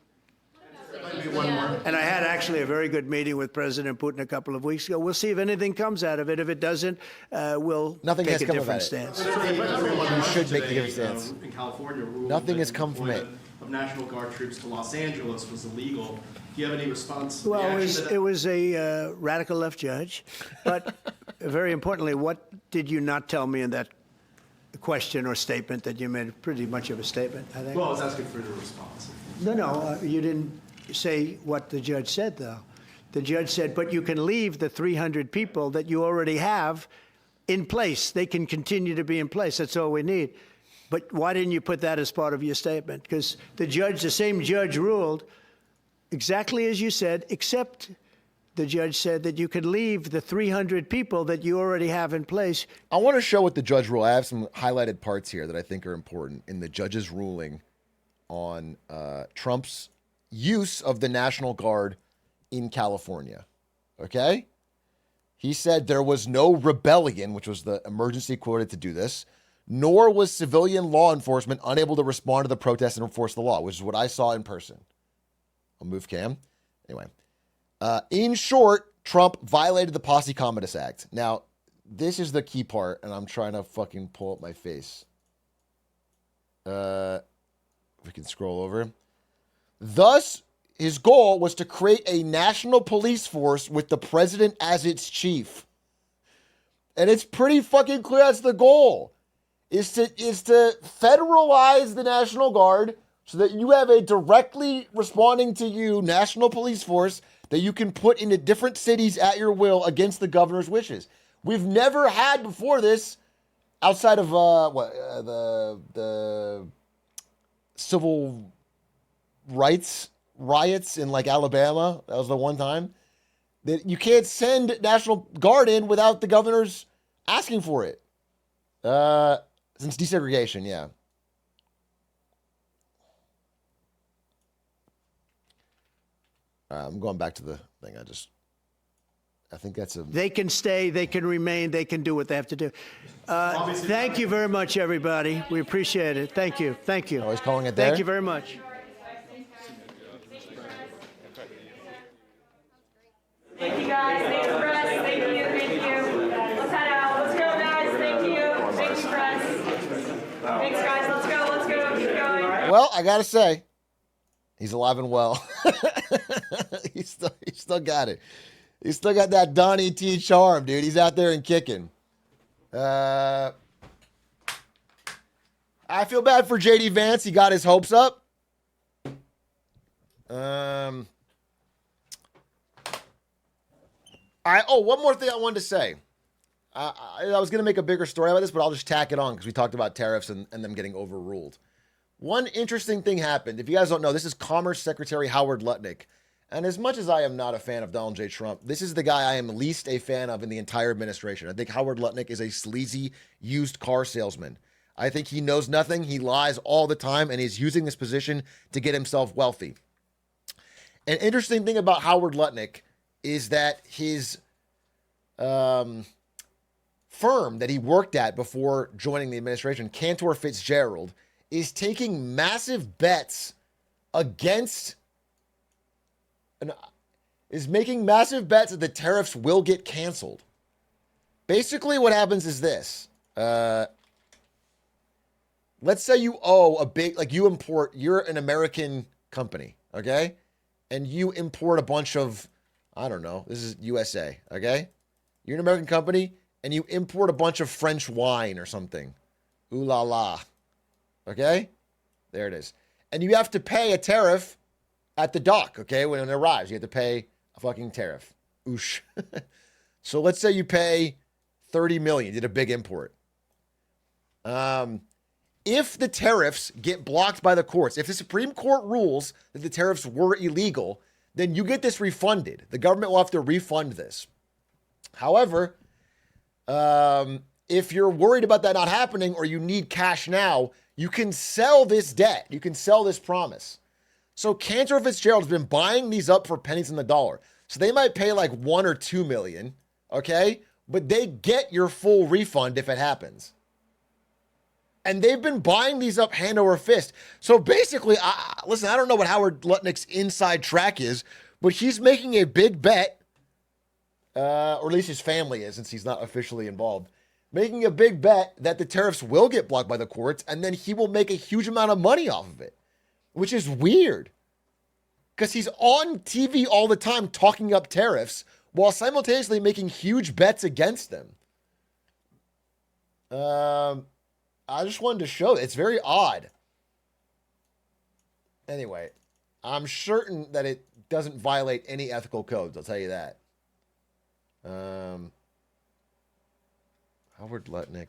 And I had actually a very good meeting with President Putin a couple of weeks ago. We'll see if anything comes out of it. If it doesn't, we'll take a different stance. You should make a different stance. In California, Nothing has come from it. Of National Guard troops to Los Angeles was illegal. Do you have any response? Well, it was a radical left judge. But very importantly, what did you not tell me in that question or statement that you made? Pretty much of a statement, I think. Well, I was asking for the response. No, you didn't say what the judge said, though. The judge said, but you can leave the 300 people that you already have in place. They can continue to be in place. That's all we need. But why didn't you put that as part of your statement? Because the same judge ruled exactly as you said, except the judge said that you could leave the 300 people that you already have in place. I want to show what the judge ruled. I have some highlighted parts here that I think are important in the judge's ruling on Trump's use of the National Guard in California. Okay? He said there was no rebellion, which was the emergency quoted to do this, nor was civilian law enforcement unable to respond to the protests and enforce the law, which is what I saw in person. I'll move cam. Anyway. In short, Trump violated the Posse Commodus Act. Now, this is the key part, and I'm trying to fucking pull up my face. If we can scroll over. Thus, his goal was to create a national police force with the president as its chief. And it's pretty fucking clear that's the goal. Is to federalize the National Guard so that you have a directly responding to you national police force that you can put into different cities at your will against the governor's wishes. We've never had before this, outside of the civil rights riots in like Alabama. That was the one time that you can't send National Guard in without the governor's asking for it. Since desegregation, yeah. I'm going back to the thing. I think that's a... They can stay, they can remain, they can do what they have to do. Thank you very much, everybody. We appreciate it. Thank you. Thank you. Always calling it there. Thank you very much. Thank you, guys. Thanks, press. Thank you. Thank you. Let's head out. Let's go, guys. Thank you. Thanks, press. Thanks, guys. Let's go. Let's go. Keep going. Well, I gotta say, he's alive and well. He still got it. He's still got that Donnie T charm, dude. He's out there and kicking. I feel bad for JD Vance. He got his hopes up. One more thing I wanted to say. I was going to make a bigger story about this, but I'll just tack it on because we talked about tariffs and them getting overruled. One interesting thing happened. If you guys don't know, this is Commerce Secretary Howard Lutnick. And as much as I am not a fan of Donald J. Trump, this is the guy I am least a fan of in the entire administration. I think Howard Lutnick is a sleazy used car salesman. I think he knows nothing. He lies all the time, and he's using this position to get himself wealthy. An interesting thing about Howard Lutnick is that his firm that he worked at before joining the administration, Cantor Fitzgerald, is taking massive bets against is making massive bets that the tariffs will get canceled. Basically, what happens is this. Let's say you owe a big, like you're an American company, okay? And you import a bunch of, I don't know, this is USA, okay? You're an American company and you import a bunch of French wine or something. Ooh la la. Okay? There it is. And you have to pay a tariff at the dock, okay? When it arrives, you have to pay a fucking tariff. Oosh. So let's say you pay $30 million, did a big import. If the tariffs get blocked by the courts, if the Supreme Court rules that the tariffs were illegal, then you get this refunded. The government will have to refund this. However, if you're worried about that not happening or you need cash now, you can sell this debt. You can sell this promise. So Cantor Fitzgerald's been buying these up for pennies on the dollar. So they might pay like $1 or $2 million, okay? But they get your full refund if it happens. And they've been buying these up hand over fist. So basically, listen, I don't know what Howard Lutnick's inside track is, but he's making a big bet, or at least his family is, since he's not officially involved, making a big bet that the tariffs will get blocked by the courts, and then he will make a huge amount of money off of it, which is weird. Because he's on TV all the time talking up tariffs while simultaneously making huge bets against them. I just wanted to show it. It's very odd. Anyway, I'm certain that it doesn't violate any ethical codes. I'll tell you that. Howard Lutnick.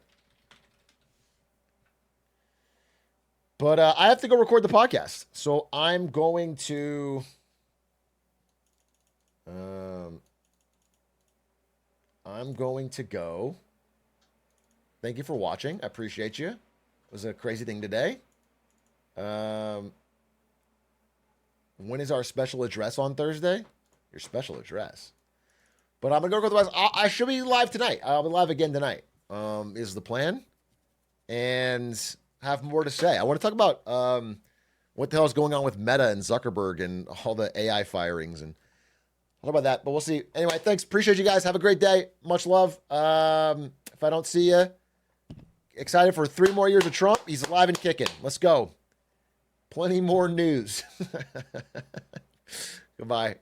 But I have to go record the podcast. So I'm going to... I'm going to go. Thank you for watching. I appreciate you. It was a crazy thing today. When is our special address on Thursday? Your special address. But I'm going to go record the podcast. I should be live tonight. I'll be live again tonight. Is the plan. And have more to say. I want to talk about what the hell is going on with Meta and Zuckerberg and all the AI firings and all about that. But we'll see. Anyway, thanks. Appreciate you guys. Have a great day. Much love. If I don't see you, excited for 3 more years of Trump. He's alive and kicking. Let's go. Plenty more news. Goodbye.